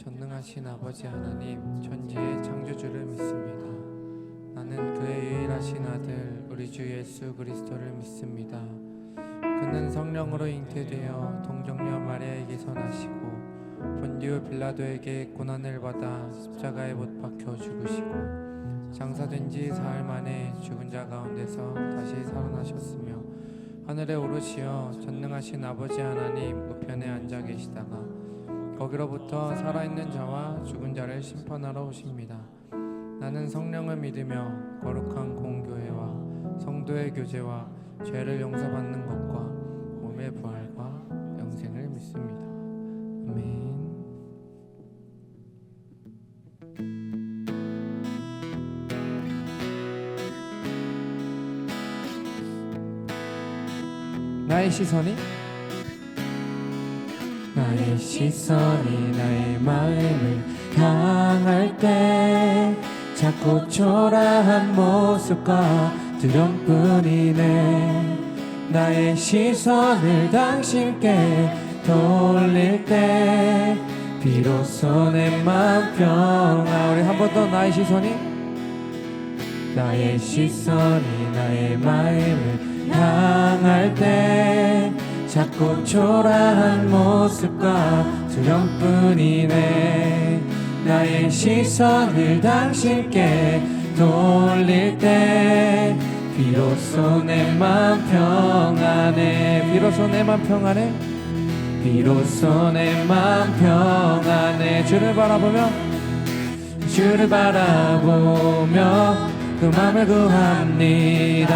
전능하신 아버지 하나님, 천지의 창조주를 믿습니다. 나는 그의 유일하신 아들 우리 주 예수 그리스도를 믿습니다. 그는 성령으로 잉태되어 동정녀 마리아에게서 나시고 본디오 빌라도에게 고난을 받아 십자가에 못 박혀 죽으시고 장사된 지 사흘 만에 죽은 자 가운데서 다시 살아나셨으며 하늘에 오르시어 전능하신 아버지 하나님 우편에 앉아 계시다가 거기로부터 살아있는 자와 죽은 자를 심판하러 오십니다. 나는 성령을 믿으며 거룩한 공교회와 성도의 교제와 죄를 용서받는 것과 몸의 부활과 영생을 믿습니다. 아멘. 나의 시선이 나의 마음을 향할 때 자꾸 초라한 모습과 두려움뿐이네. 나의 시선을 당신께 돌릴 때 비로소 내 마음 평화. 우리 한 번 더 나의 시선이 나의 마음을 향할 때 자꾸 초라한 모습과 두려움뿐이네. 나의 시선을 당신께 돌릴 때 비로소 내 맘 평안해. 비로소 내 맘 평안해. 비로소 내 맘 평안해. 주를 바라보며 그 맘을 구합니다.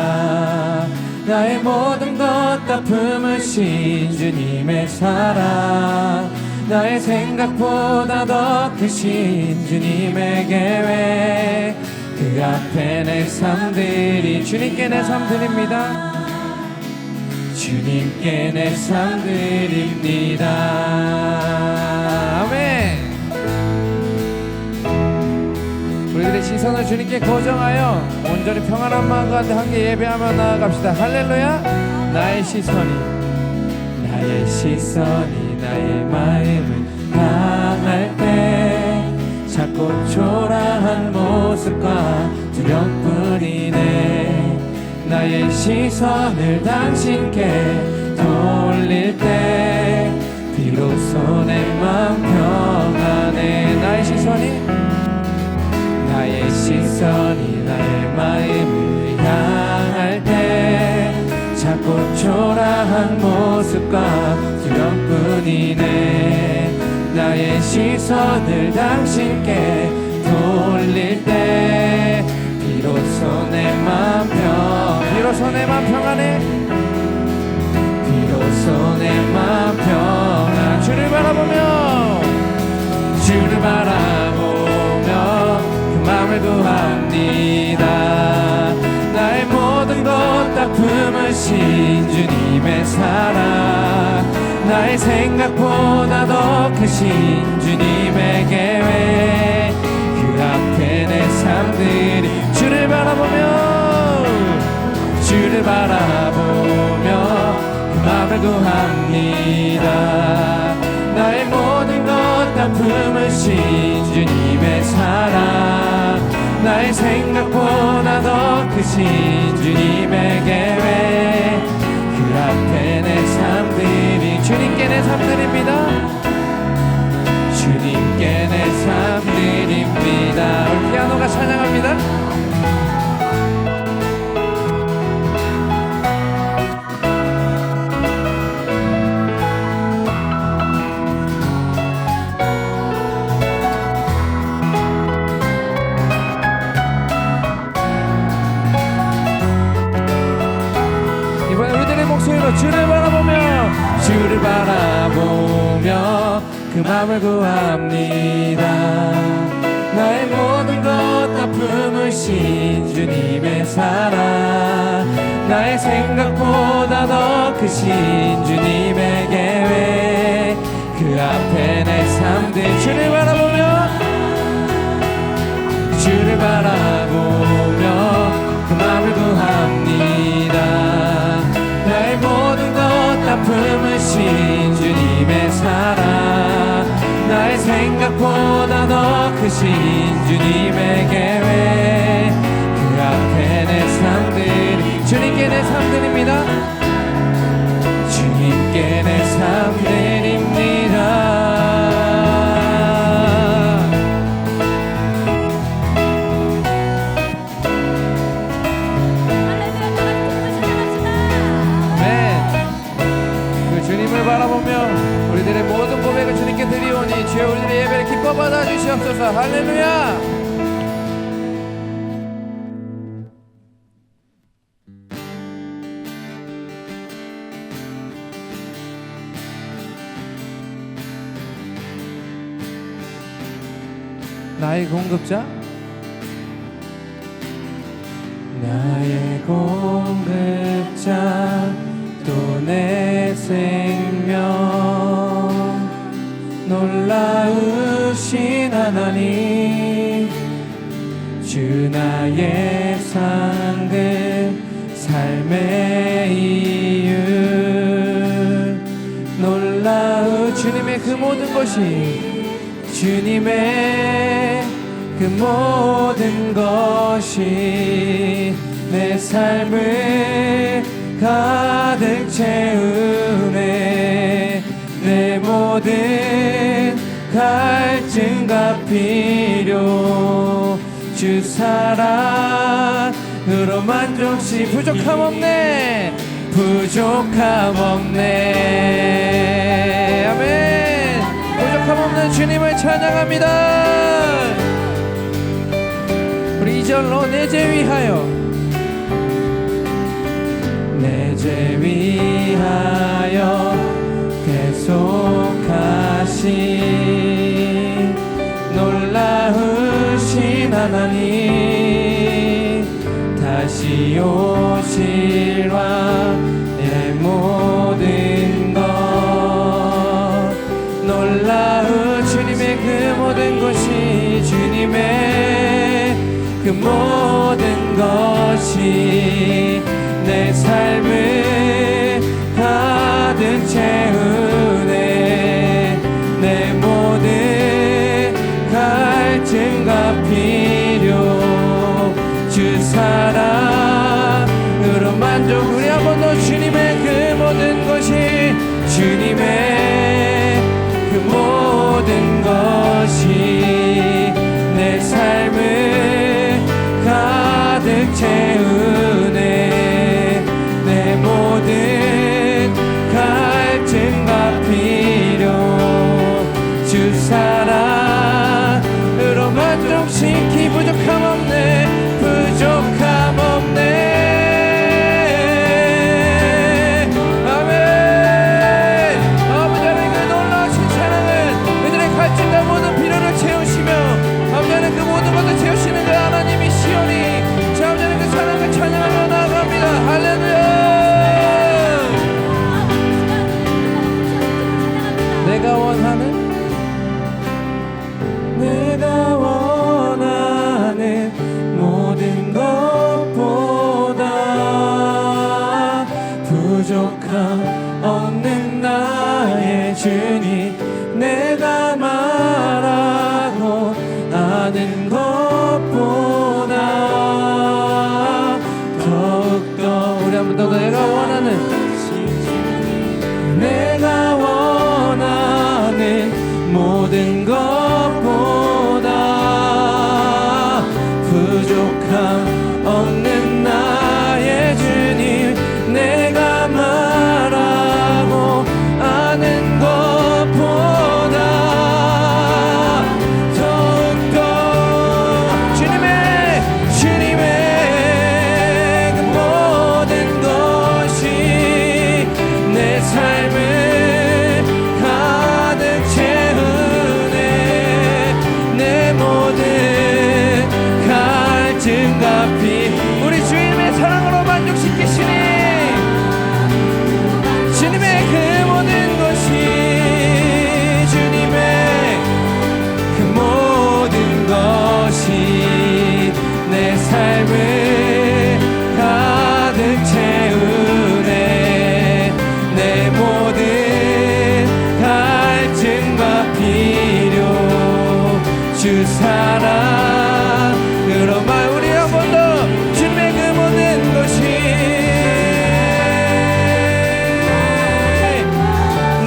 나의 모든 것 다 품으신 주님의 사랑, 나의 생각보다 더 크신 주님의 계획, 그 앞에 내 삶들이 주님께 내 삶 드립니다. 주님께 내 삶 드립니다. 아멘. 우리들의 시선을 주님께 고정하여 온전히 평안한 마음 가운데 함께 예배하며 나아갑시다. 할렐루야. 나의 시선이 나의 마음을 향할 때 자꾸 초라한 모습과 두려움뿐이네. 나의 시선을 당신께 돌릴 때 비로소 내 마음 평안해. 나의 시선이 나의 마음을 향할 때 자꾸 초라한 모습과 두려움뿐이네. 나의 시선을 당신께 돌릴 때 비로소 내 맘 평안해. 비로소 내 맘 평안. 주를 바라보며 그 맘을 구합니다. 나의 모든 것 다 품으신 주님의 사랑, 나의 생각보다 더 크신 주님의 계획, 그 앞에 내 삶들이 주를 바라보며 그 맘을 구합니다. 나의 모든 것 다 품으신 주님의 사랑, 나의 생각보다 더 크신 주님의 계획, 그 앞에 내 삶들이 주님께 내 삶 드립니다. 주님께 내 삶 드립니다. 우리 피아노가 찬양합니다. 주를 바라보며 그 맘을 구합니다. 나의 모든 것 다 품으신 주님의 사랑, 나의 생각보다 더 크신 주님의 계획, 그 앞에 내 삶들 주를 바라보며 그 맘을 구합니다. 나의 모든 것 다 품으신 주님의 사랑, 나의 생각 것보다 더 크신 주님의 계획 그 앞에 내 삶들이 주님께 내 삶들입니다. 주님께 내 삶들입니다. 주님을 바라보며 우리들의 모든 고백을 주님께 드리오니 주여 우리들의 예배를 기뻐 받아주시옵소서. 할렐루야. 나의 공급자, 나의 공급자 또 내 생명 놀라우신 하나님 주 나의 상급 삶의 이유 놀라우 주님의 그 모든 것이 주님의 그 모든 것이 내 삶을 가득 채우네. 내 모든 갈증과 필요 주 사랑으로 만족시 부족함 없네. 부족함 없네. 아멘. 부족함 없는 주님을 찬양합니다. 우리 2절로 내 죄 위하여 내 죄 위하여 대속하신 놀라우신 하나님 다시 오실와 내 모든 것 놀라우 주님의 그 모든 것이 주님의 그 모든 것이 내 삶을 가득 채우네. 내 모든 갈증과 필요 주 사랑으로 만족. 우리 한 번 더 주님의 그 모든 것이 주님의 그 모든 것이 내 삶을 가득 채우네. 내 모든 갈증과 필요 주 사랑으로 만족시키 부족함 없네. 부족함 없네. 아멘. 아버지 하나님 그 놀라우신 사랑은 그들의 갈증과 모든 필요를 채우시며 아버지 하나님 그 모든 것을 채우시는 그 하나님이시오니 자 아버지 하나님 그 사랑을 찬양하며 나아갑니다. 할렐루야. 내가 원하는 모든 것보다 부족함 없는 나의 주님 내가 말하고 아는 것보다 더욱더 우리 한 번 더 내가 원하는 모든 것보다 부족함 없는 나의 주님 내가 말하고 아는 것보다 더욱더 주님의 그 모든 것이 내 삶을 가득 채우네. 사랑으로만 우리 한 번 더 주님의 그 모든 것이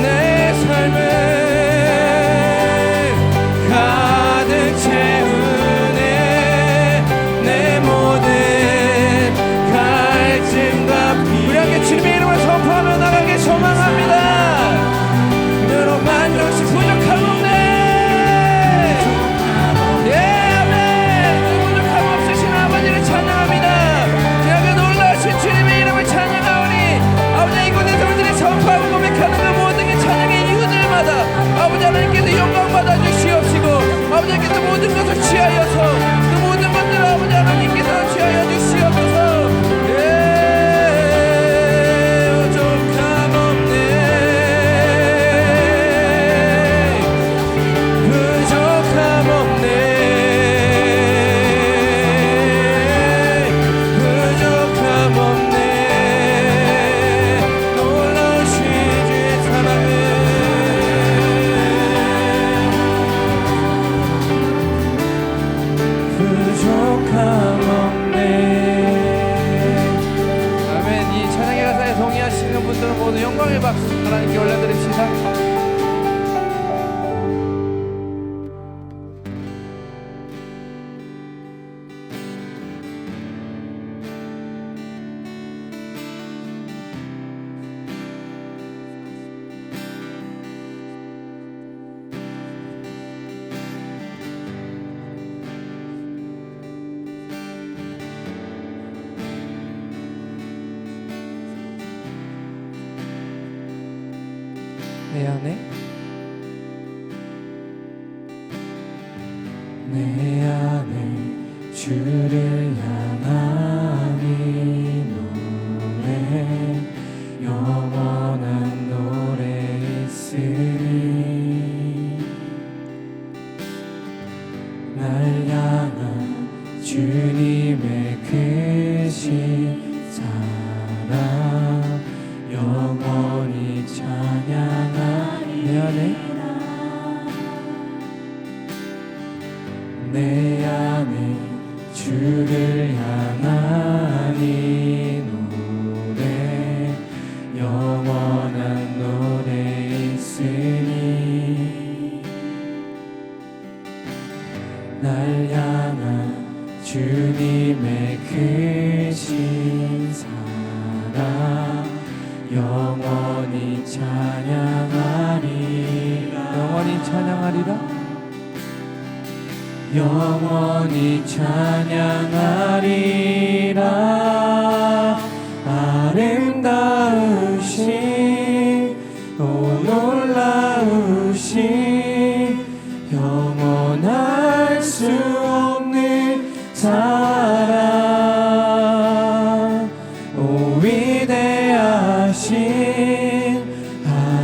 내 삶을 가득 채우네. 내 모든 갈증과 우리 함께 주님의 이름을 선포하며 나가게 소망합니다. 너로 만족시 부족함 없네. 예, 아멘. 부족함 없으신 아버지를 찬양합니다. 여기 놀라우신 주님의 이름을 찬양하오니 아버지 이곳에서 우리들이 선포하고 고백하는 그 모든 게 찬양의 이유들마다 아버지 하나님께서 영광 받아 주시옵시고 아버지 하나님께서 모든 것을 취하여서 그 모든 것들을 아버지 하나님께서 취하여 주시옵소서. 모두 영광의 박수 하나님께 올려드립시다. 내 안에 주를 향하니 노래 영원한 노래 있으리. 날 향한 주님의 크신 사랑 영원히 찬양하리. 내 안에 주를 향하니 노래 영원한 노래 있으니 날 향한 주님의 크신 사랑 영원히 찬양하리라. 영원히 찬양하리라. 영원히 찬양하리라. 아름다우신 오 놀라우신 영원할 수 없는 사랑 오 위대하신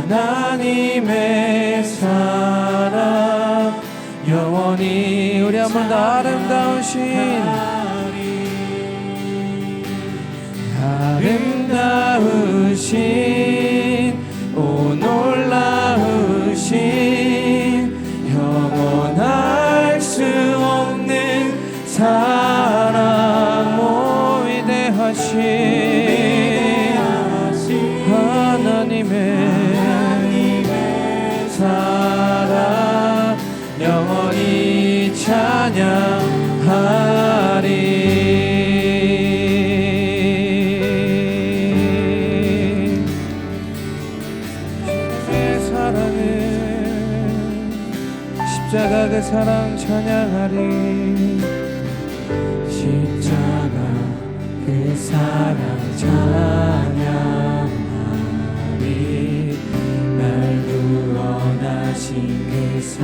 하나님의 사랑 영원히 우리 한 번 더 아름다우신 오 놀라우신 영원할 수 없는 사랑 오 위대하신 하나님의 사랑 영원히 찬양하리. 십자가 그 사랑 찬양하리. 십자가 그 사랑 찬양하리. 날 구원하신 그 사랑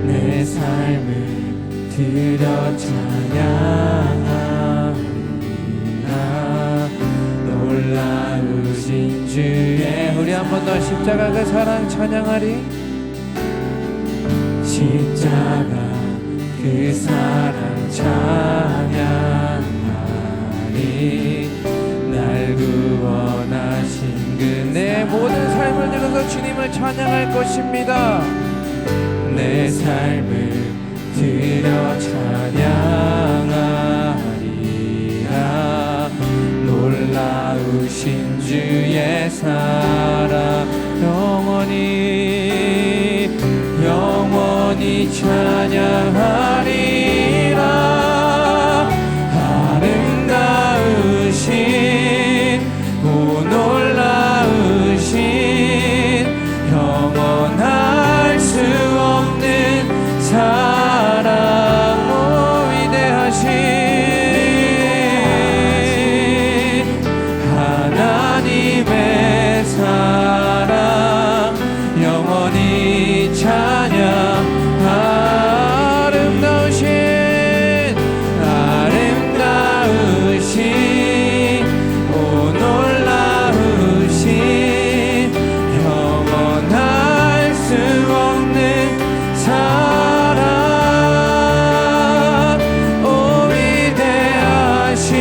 내 삶을 드려 찬양하리라. 놀라우신 주의 우리 한 번 더 십자가 그 사랑 찬양하리. 십자가 그 사랑 찬양하리. 날 구원하신 그 내 모든 삶을 들어서 마음으로 주님을 찬양할 것입니다. 내 삶을 드려 찬양하리라. 놀라우신 주의 사랑 영원히 찬양하리라. 아름다우신 오 놀라우신 영원할 수 없는 사랑 오 위대하신 하나님의 사랑 영원히 찬양. 아름다우신 오 놀라우신 영원할 수 없는 사랑 오 위대하신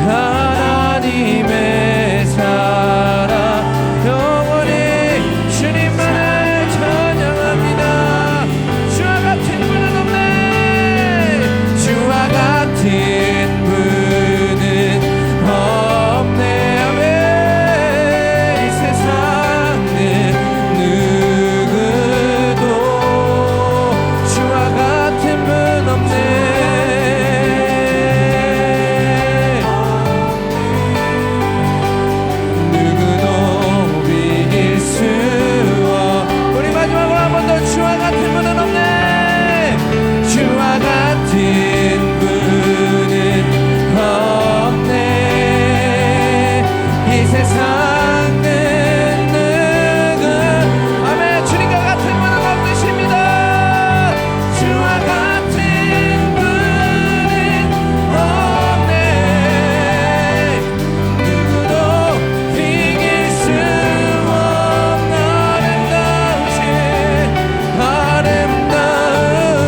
하나님의 사랑 영원히 주님만을 찬양합니다. 주와 같은 분은 없네. 주와 같은 분은 없네. 아멘. 이 세상은 누구도 주와 같은 분 없네. 누구도 비길 수 없. 우리 마지막으로 한 번 더 주와 같은 분은 없네. 주와 같은 분은 없네. 이 세상은 누구 아멘. 주님과 같은 분은 없으십니다. 주와 같은 분은 없네. 누구도 비길 수 없는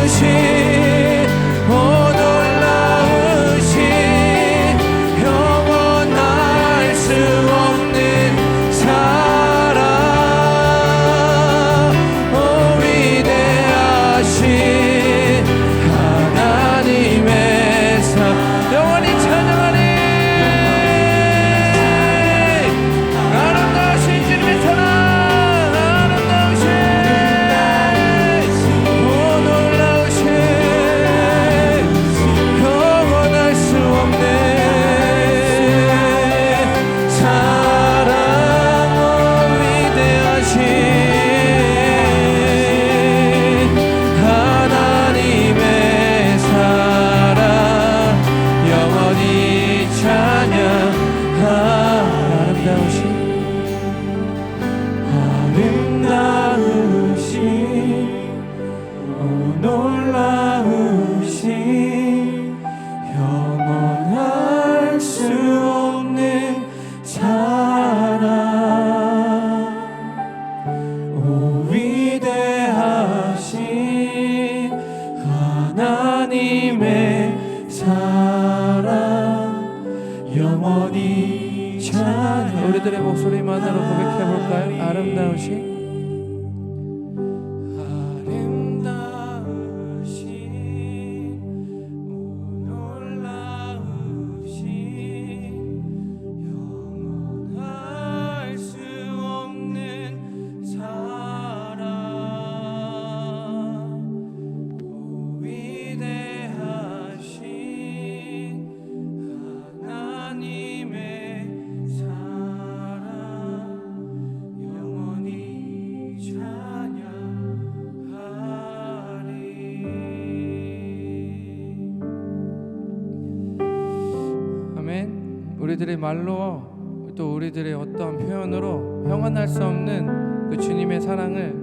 아름다우신 오 놀라우신 영원할 수 없는 사랑 오 위대하신 하나님의 사랑 영원히 찬양하리. 아름다우신 주님의 사랑 아름다우신 오 놀라우신 영원할 수 없네 사랑 오 위대하신 하나님의 사랑 영원히 찬양하. 아름다우신 오 놀라우신 영원할 수 없는 사랑 오 위대하신 하나님의 사랑 영원히 찬양. 우리들의 목소리만으로 고백해볼까요? 아름다우신 영원할 수 없는 사랑 오 위대하신 하나님의 사랑 영원히 찬양하리. 아멘. 우리들의 말로 또 우리들의 어떠한 표현으로 형언할 수 없는 그 주님의 사랑을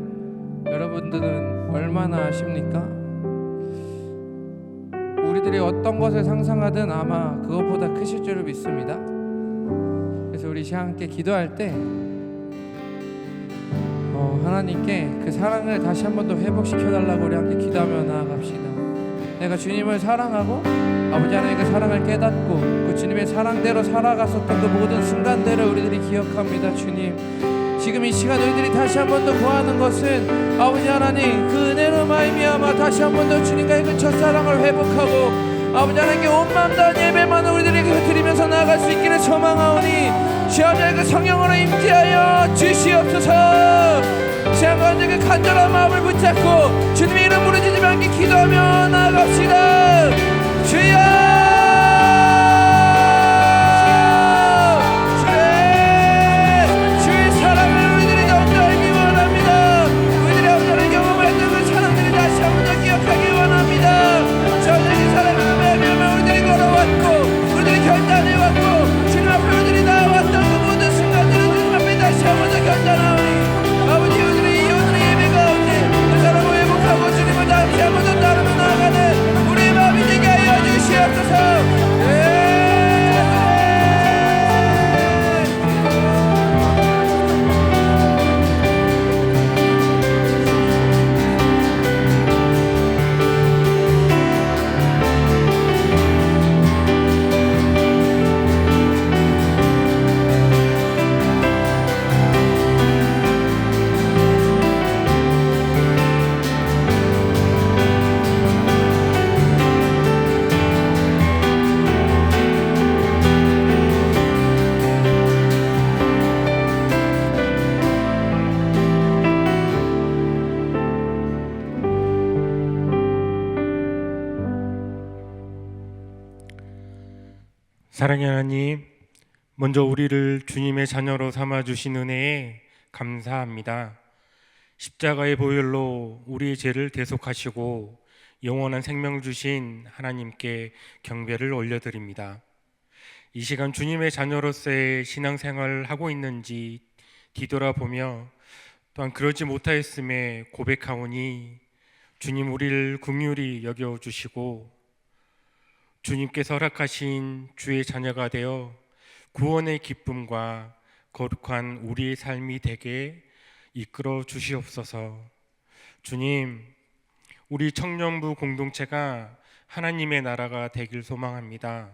여러분들은 얼마나 아십니까? 우리들이 어떤 것을 상상하든 아마 그것보다 크실 줄을 믿습니다. 그래서 우리 함께 기도할 때 하나님께 그 사랑을 다시 한 번 더 회복시켜달라고 우리 함께 기도하며 나아갑시다. 내가 주님을 사랑하고 아버지 하나님의 그 사랑을 깨닫고 그 주님의 사랑대로 살아갔었던 그 모든 순간들을 우리들이 기억합니다. 주님, 지금 이 시간 우리들이 다시 한 번 더 구하는 것은 아버지 하나님 그 은혜로 말미암아 다시 한 번 더 주님과의 그 첫사랑을 회복하고 아버지 하나님께 온 마음 다한 예배만 우리들이 드리면서 나아갈 수 있기를 소망하오니 주여 그 성령으로 임재하여 주시옵소서. 시간 가운데 그 간절한 마음을 붙잡고 주님의 이름 부르짖으며 함께 기도하며 나아갑시다. 주여 사랑의 하나님, 먼저 우리를 주님의 자녀로 삼아주신 은혜에 감사합니다. 십자가의 보혈로 우리의 죄를 대속하시고 영원한 생명을 주신 하나님께 경배를 올려드립니다. 이 시간 주님의 자녀로서의 신앙생활을 하고 있는지 뒤돌아보며 또한 그러지 못하였음에 고백하오니 주님 우리를 긍휼히 여겨주시고 주님께서 허락하신 주의 자녀가 되어 구원의 기쁨과 거룩한 우리의 삶이 되게 이끌어 주시옵소서. 주님, 우리 청년부 공동체가 하나님의 나라가 되길 소망합니다.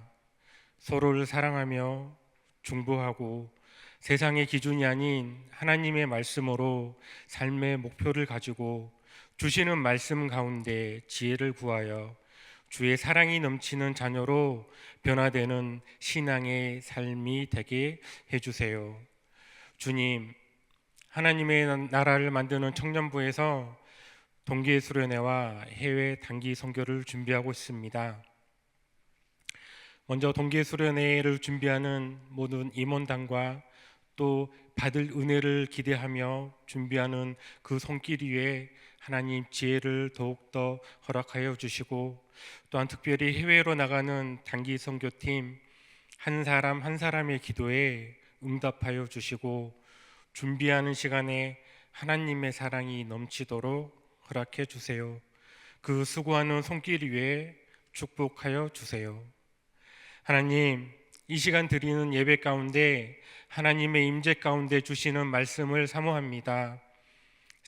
서로를 사랑하며 중보하고 세상의 기준이 아닌 하나님의 말씀으로 삶의 목표를 가지고 주시는 말씀 가운데 지혜를 구하여 주의 사랑이 넘치는 자녀로 변화되는 신앙의 삶이 되게 해주세요. 주님, 하나님의 나라를 만드는 청년부에서 동계 수련회와 해외 단기 선교를 준비하고 있습니다. 먼저 동계 수련회를 준비하는 모든 임원단과 또 받을 은혜를 기대하며 준비하는 그 손길 위에 하나님 지혜를 더욱더 허락하여 주시고 또한 특별히 해외로 나가는 단기 선교팀 한 사람 한 사람의 기도에 응답하여 주시고 준비하는 시간에 하나님의 사랑이 넘치도록 허락해 주세요. 그 수고하는 손길 위에 축복하여 주세요. 하나님, 이 시간 드리는 예배 가운데 하나님의 임재 가운데 주시는 말씀을 사모합니다.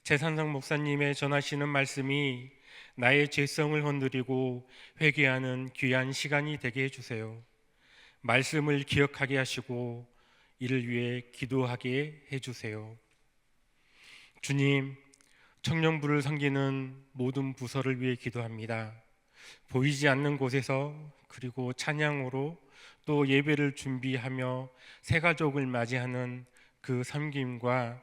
최산성 목사님의 전하시는 말씀이 나의 죄성을 건드리고 회개하는 귀한 시간이 되게 해주세요. 말씀을 기억하게 하시고 이를 위해 기도하게 해주세요. 주님, 청년부를 섬기는 모든 부서를 위해 기도합니다. 보이지 않는 곳에서 그리고 찬양으로 또 예배를 준비하며 새가족을 맞이하는 그 섬김과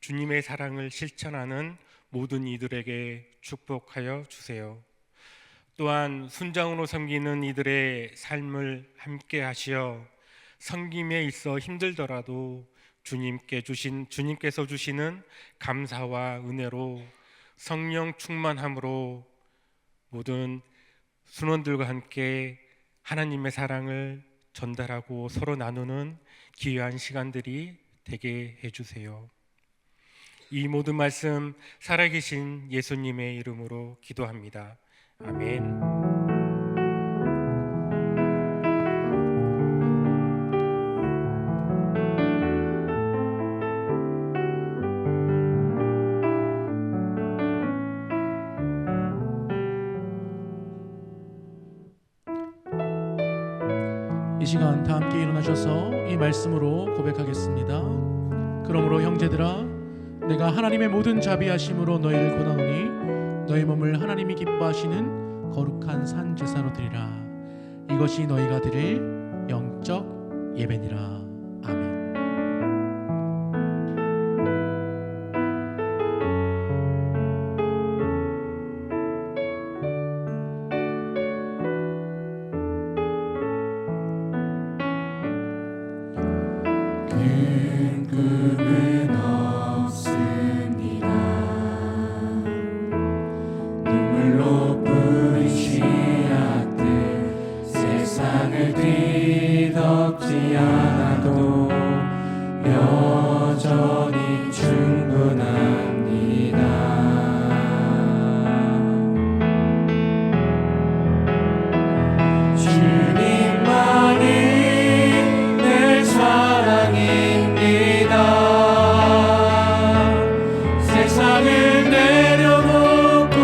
주님의 사랑을 실천하는 모든 이들에게 축복하여 주세요. 또한 순장으로 섬기는 이들의 삶을 함께 하시어 섬김에 있어 힘들더라도 주님께서 주시는 감사와 은혜로 성령 충만함으로 모든 순원들과 함께 하나님의 사랑을 전달하고 서로 나누는 귀한 시간들이 되게 해주세요. 이 모든 말씀 살아계신 예수님의 이름으로 기도합니다. 아멘. 이 시간 다 함께 일어나셔서 이 말씀으로 고백하겠습니다. 그러므로 형제들아, 내가 하나님의 모든 자비하심으로 너희를 권하노니 너희 몸을 하나님이 기뻐하시는 거룩한 산 제사로 드리라. 이것이 너희가 드릴 영적 예배니라. 아멘. 꿈은 없습니다. 눈물로 뿌리신 아들 세상을 뒤덮지 않아도 여전히 충분합니다. 주님만이 내 사랑입니다. 세상을 내려놓고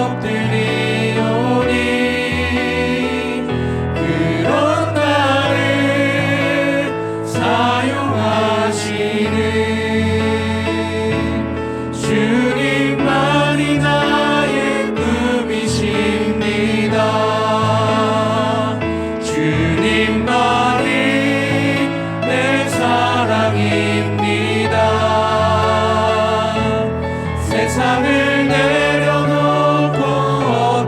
엎드리오니 그런 나를 사용하시는 주님만이 나의 꿈이십니다. 주님만이 내 사랑입니다. 세상을 내려놓고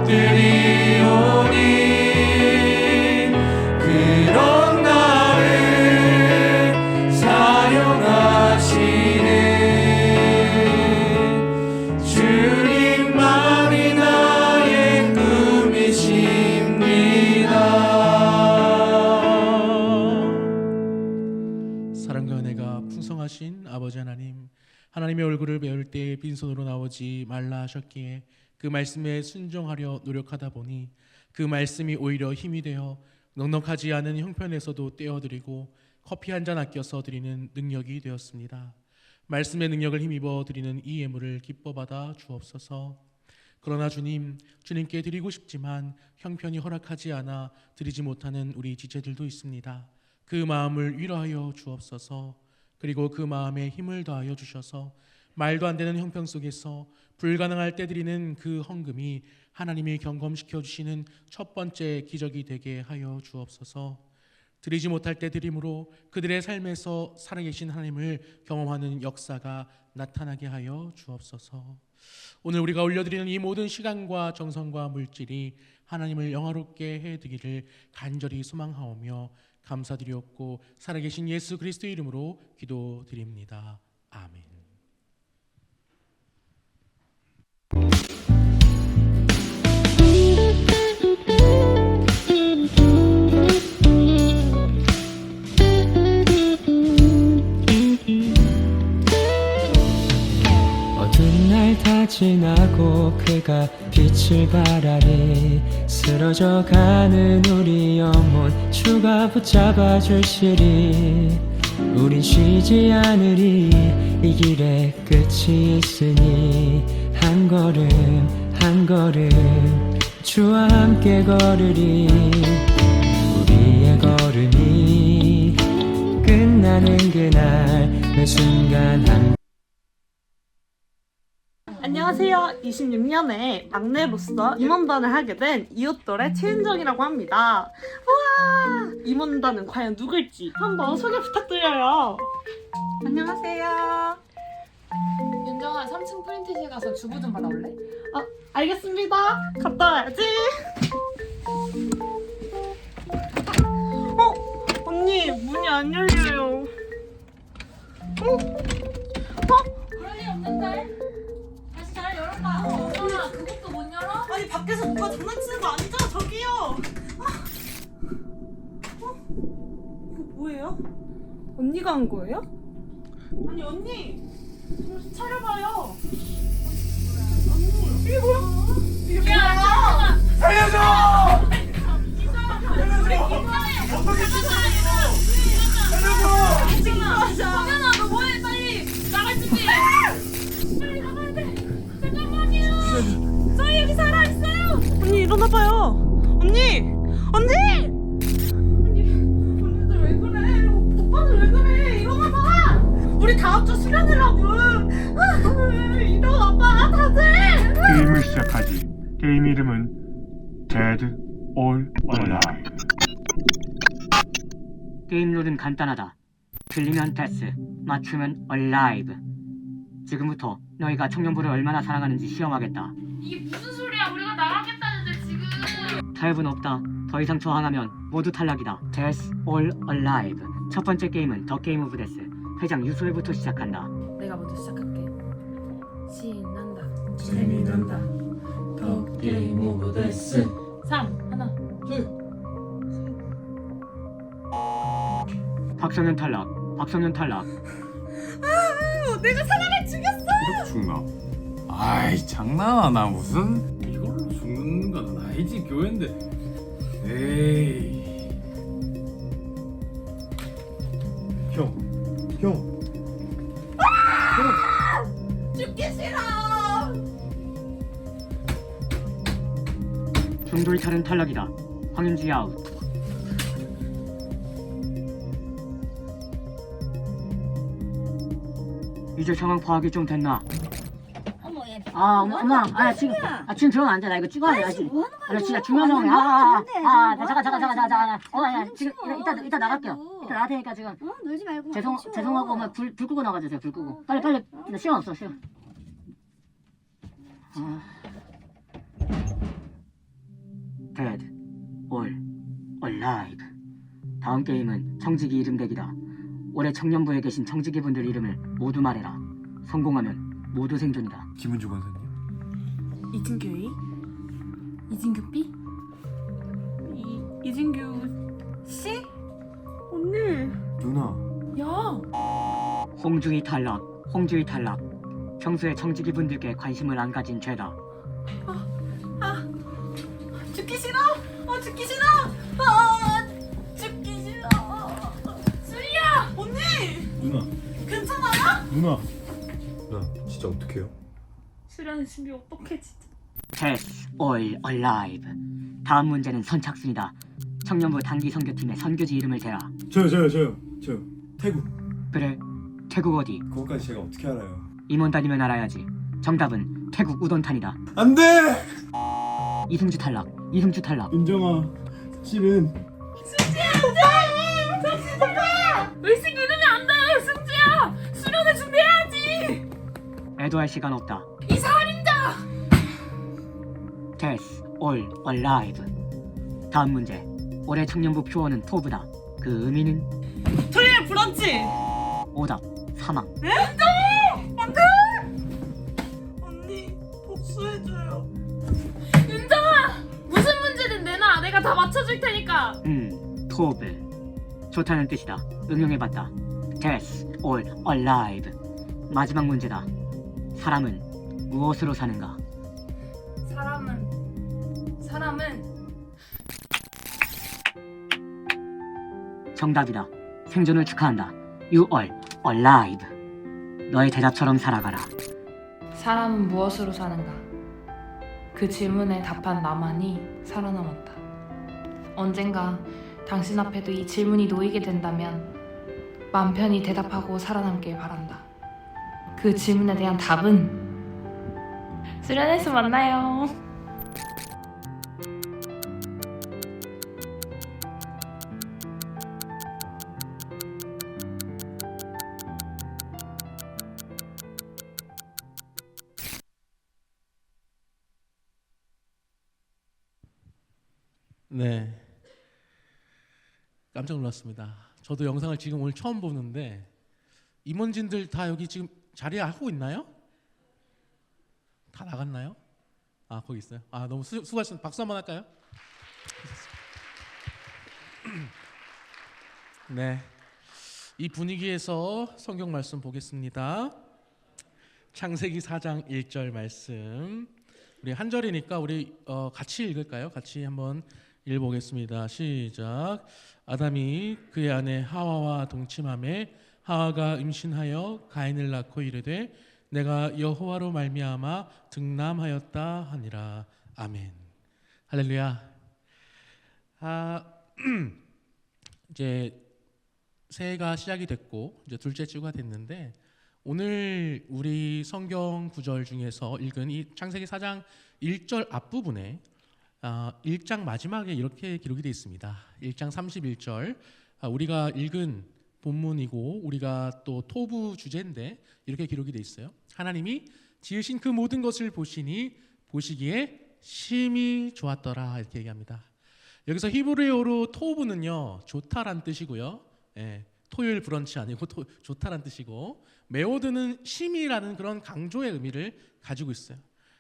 엎드리오니 그런 나를 사용하시는 주님만이 나의 꿈이십니다. 사랑과 은혜가 풍성하신 아버지 하나님, 하나님의 얼굴을 배울 때 빈손으로 나오지 말라 하셨기에 그 말씀에 순종하려 노력하다 보니 그 말씀이 오히려 힘이 되어 넉넉하지 않은 형편에서도 떼어드리고 커피 한 잔 아껴서 드리는 능력이 되었습니다. 말씀의 능력을 힘입어 드리는 이 예물을 기뻐 받아 주옵소서. 그러나 주님, 주님께 드리고 싶지만 형편이 허락하지 않아 드리지 못하는 우리 지체들도 있습니다. 그 마음을 위로하여 주옵소서. 그리고 그 마음에 힘을 더하여 주셔서 말도 안 되는 형편 속에서 불가능할 때 드리는 그 헌금이 하나님이 경검시켜 주시는 첫 번째 기적이 되게 하여 주옵소서. 드리지 못할 때 드림으로 그들의 삶에서 살아계신 하나님을 경험하는 역사가 나타나게 하여 주옵소서. 오늘 우리가 올려드리는 이 모든 시간과 정성과 물질이 하나님을 영화롭게 해드리기를 간절히 소망하오며 감사드리옵고 살아계신 예수 그리스도의 이름으로 기도드립니다. 아멘. 어두운 날 다 지나고 그가 빛을 발하리 쓰러져가는 우리 영혼 주가 붙잡아 주시리 우린 쉬지 않으리 이 길에 끝이 있으니 한 걸음 한 걸음 주와 함께 걸으리 우리의 걸음이 끝나는 그날 매 순간 한 안녕하세요. 26년에 막내로서 임원단을 하게 된 이웃돌의 최은정이라고 합니다. 우와! 임원단은 과연 누굴지 한번 소개 부탁드려요. 안녕하세요. 윤정아 3층 프린트실 가서 주부 좀 받아올래? 알겠습니다. 갔다 와야지. 언니 문이 안 열려요. 그럴 리 없는데? 다시 잘 열어봐. 윤정아 그것도 못 열어? 아니 밖에서 누가 장난치는 거 아니죠? 저기요. 이거 뭐예요? 언니가 한 거예요? 아니 언니 정신 차려봐요. 언니 이게 뭐야? 이게 뭐야? 살려줘! 성현아 너 뭐해 빨리 나갈 준비 빨리 나가야 돼 잠깐만요 저희 여기 살아있어요 언니 일어나봐요. 언니 언니들 왜 그래? 오빠들 왜 그래? 일어나봐. 우리 다 합쳐 게임을 시작하지. 게임 이름은 Dead or Alive. 게임 룰은 간단하다. 틀리면 데스, 맞추면 얼라이브. 지금부터 너희가 청년부를 얼마나 사랑하는지 시험하겠다. 이게 무슨 소리야? 우리가 나가겠다는데 지금. 타협은 없다. 더 이상 저항하면 모두 탈락이다. Death or Alive. 첫 번째 게임은 더 게임 오브 데스. 회장 유소일부터 시작한다. 내가 먼저 시작할게. 신난다. 재미난다. 더 게임 오브 데스. 3 하나. 박성현 탈락. 박성현 탈락. 내가 사람을 죽였어. 이렇게 죽나? 아이 장난하나 무슨? 이걸로 죽는 건 아니지 교회인데. 에이. 형. 죽기 싫어. 중도이탈은 탈락이다. 황윤지 아웃. 이제 상황 파악이 좀 됐나? 어머 얘. 엄마, 지금 들어가면 안 돼. 나 이거 찍어야 돼. 뭐 하는 거야? 나 진짜 중요한 상황이야. 잠깐. 나 지금 이따 나갈게요. 이따 나갈 테니까 지금. 놀지 말고. 죄송하고 엄마 불 끄고 나가주세요. 불 끄고. 빨리. 나 시간 없어. Dead or Alive. 다음 게임은 청지기 이름 대기다. 올해 청년부에 계신 청지기분들 이름을 모두 말해라. 성공하면 모두 생존이다. 김은주 권사님. 이진규 A? 이진규 B? 이진규 C? 언니. 누나. 야. 홍주희 탈락. 평소에 청지기분들께 관심을 안 가진 죄다. 죽기 싫어. 죽기 싫어. 죽기 싫어. 수리야. 언니. 누나. 괜찮아요? 누나 진짜 어떡해요? 수련의 준비 어떡해 진짜. Death or Alive. 다음 문제는 선착순이다. 청년부 단기 선교팀의 선교지 이름을 대라. 저요. 태국. 그래, 태국 어디? 그거까지 제가 어떻게 알아요? 임원 다니면 알아야지. 정답은 태국 우돈탄이다. 안 돼! 이승주 탈락. 윤정아, 실은 의식 이러면 안 돼. 승지야. 수련회 준비해야지. 애도할 시간 없다. 이 살인자. Death or Alive. 다음 문제. 올해 청년부 표어는 토브다. 그 의미는? 토요일 브런치. 오답. 사망. 언니 복수해줘요. 윤정아. 무슨 문제든 내놔. 내가 다 맞춰줄 테니까. 토브. 좋다는 뜻이다. 응용해봤다. Death or Alive. 마지막 문제다. 사람은 무엇으로 사는가? 사람은 정답이다. 생존을 축하한다. You are alive. 너의 대답처럼 살아가라. 사람은 무엇으로 사는가? 그 질문에 답한 나만이 살아남았다. 언젠가 당신 앞에도 이 질문이 놓이게 된다면 맘 편히 대답하고 살아남길 바란다. 그 질문에 대한 답은 수련회에서 만나요. 네. 깜짝 놀랐습니다. 저도 영상을 지금 오늘 처음 보는데 임원진들 다 여기 지금 자리에 하고 있나요? 다 나갔나요? 아 거기 있어요. 아 너무 수고하셨습니다. 박수 한번 할까요? 네. 이 분위기에서 성경 말씀 보겠습니다. 창세기 4장 1절 말씀. 우리 한 절이니까 우리 같이 읽을까요? 같이 한번 읽어보겠습니다. 시작. 아담이 그의 아내 하와와 동침하매 하와가 임신하여 가인을 낳고 이르되 내가 여호와로 말미암아 등남하였다 하니라. 아멘. 할렐루야. 이제 새해가 시작이 됐고 이제 둘째 주가 됐는데 오늘 우리 성경 구절 중에서 읽은 이 창세기 4장 1절 앞부분에 1장 마지막에 이렇게 기록이 되어 있습니다. 1장 31절 우리가 읽은 본문이고 우리가 또 토부 주제인데 이렇게 기록이 되어 있어요. 하나님이 지으신 그 모든 것을 보시니 보시기에 심히 좋았더라 이렇게 얘기합니다. 여기서 히브리어로 토부는요 좋다란 뜻이고요. 토요일 브런치 아니고 좋다란 뜻이고 메오드는 심히라는 그런 강조의 의미를 가지고 있어요.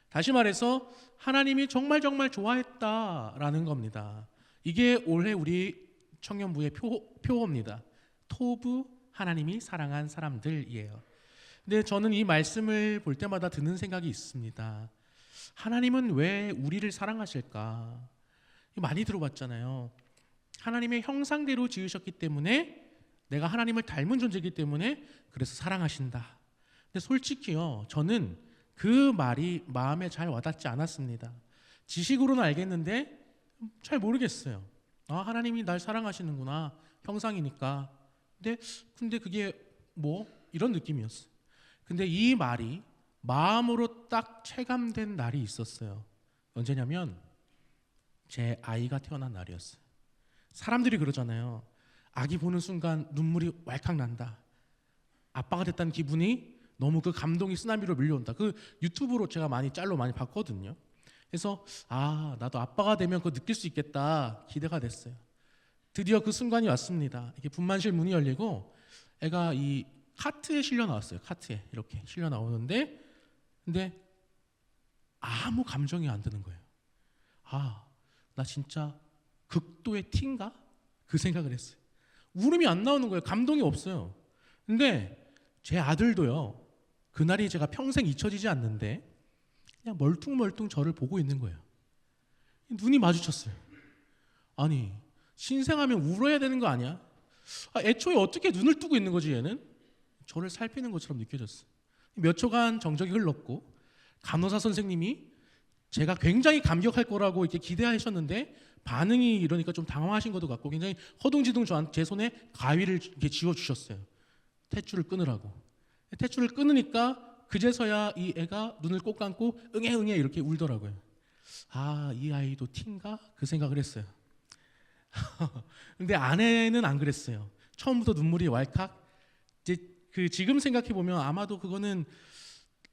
다시 말해서 하나님이 정말 좋아했다라는 겁니다. 이게 올해 우리 청년부의 표어입니다. 토부 하나님이 사랑한 사람들이에요. 근데 저는 이 말씀을 볼 때마다 드는 생각이 있습니다. 하나님은 왜 우리를 사랑하실까? 많이 들어봤잖아요. 하나님의 형상대로 지으셨기 때문에 내가 하나님을 닮은 존재이기 때문에 그래서 사랑하신다. 근데 솔직히요, 저는 그 말이 마음에 잘 와닿지 않았습니다. 지식으로는 알겠는데 잘 모르겠어요. 하나님이 날 사랑하시는구나, 형상이니까. 근데 그게 뭐 이런 느낌이었어요. 근데 이 말이 마음으로 딱 체감된 날이 있었어요. 언제냐면 제 아이가 태어난 날이었어요. 사람들이 그러잖아요. 아기 보는 순간 눈물이 왈칵 난다. 아빠가 됐다는 기분이 너무 그 감동이 쓰나미로 밀려온다. 그 유튜브로 제가 짤로 많이 봤거든요. 그래서 나도 아빠가 되면 그거 느낄 수 있겠다 기대가 됐어요. 드디어 그 순간이 왔습니다. 이렇게 분만실 문이 열리고 애가 이 카트에 실려 나왔어요. 카트에 이렇게 실려 나오는데 근데 아무 감정이 안 드는 거예요. 나 진짜 극도의 티인가? 그 생각을 했어요. 울음이 안 나오는 거예요. 감동이 없어요. 근데 제 아들도요. 그날이 제가 평생 잊혀지지 않는데 그냥 멀뚱멀뚱 저를 보고 있는 거예요. 눈이 마주쳤어요. 아니 신생하면 울어야 되는 거 아니야? 애초에 어떻게 눈을 뜨고 있는 거지 얘는? 저를 살피는 것처럼 느껴졌어요. 몇 초간 정적이 흘렀고 간호사 선생님이 제가 굉장히 감격할 거라고 이렇게 기대하셨는데 반응이 이러니까 좀 당황하신 것도 같고 굉장히 허둥지둥 제 손에 가위를 이렇게 쥐어주셨어요. 탯줄을 끊으라고. 탯줄을 끊으니까 그제서야 이 애가 눈을 꼭 감고 응애 이렇게 울더라고요. 이 아이도 티인가? 그 생각을 했어요. 근데 아내는 안 그랬어요. 처음부터 눈물이 왈칵. 지금 생각해 보면 아마도 그거는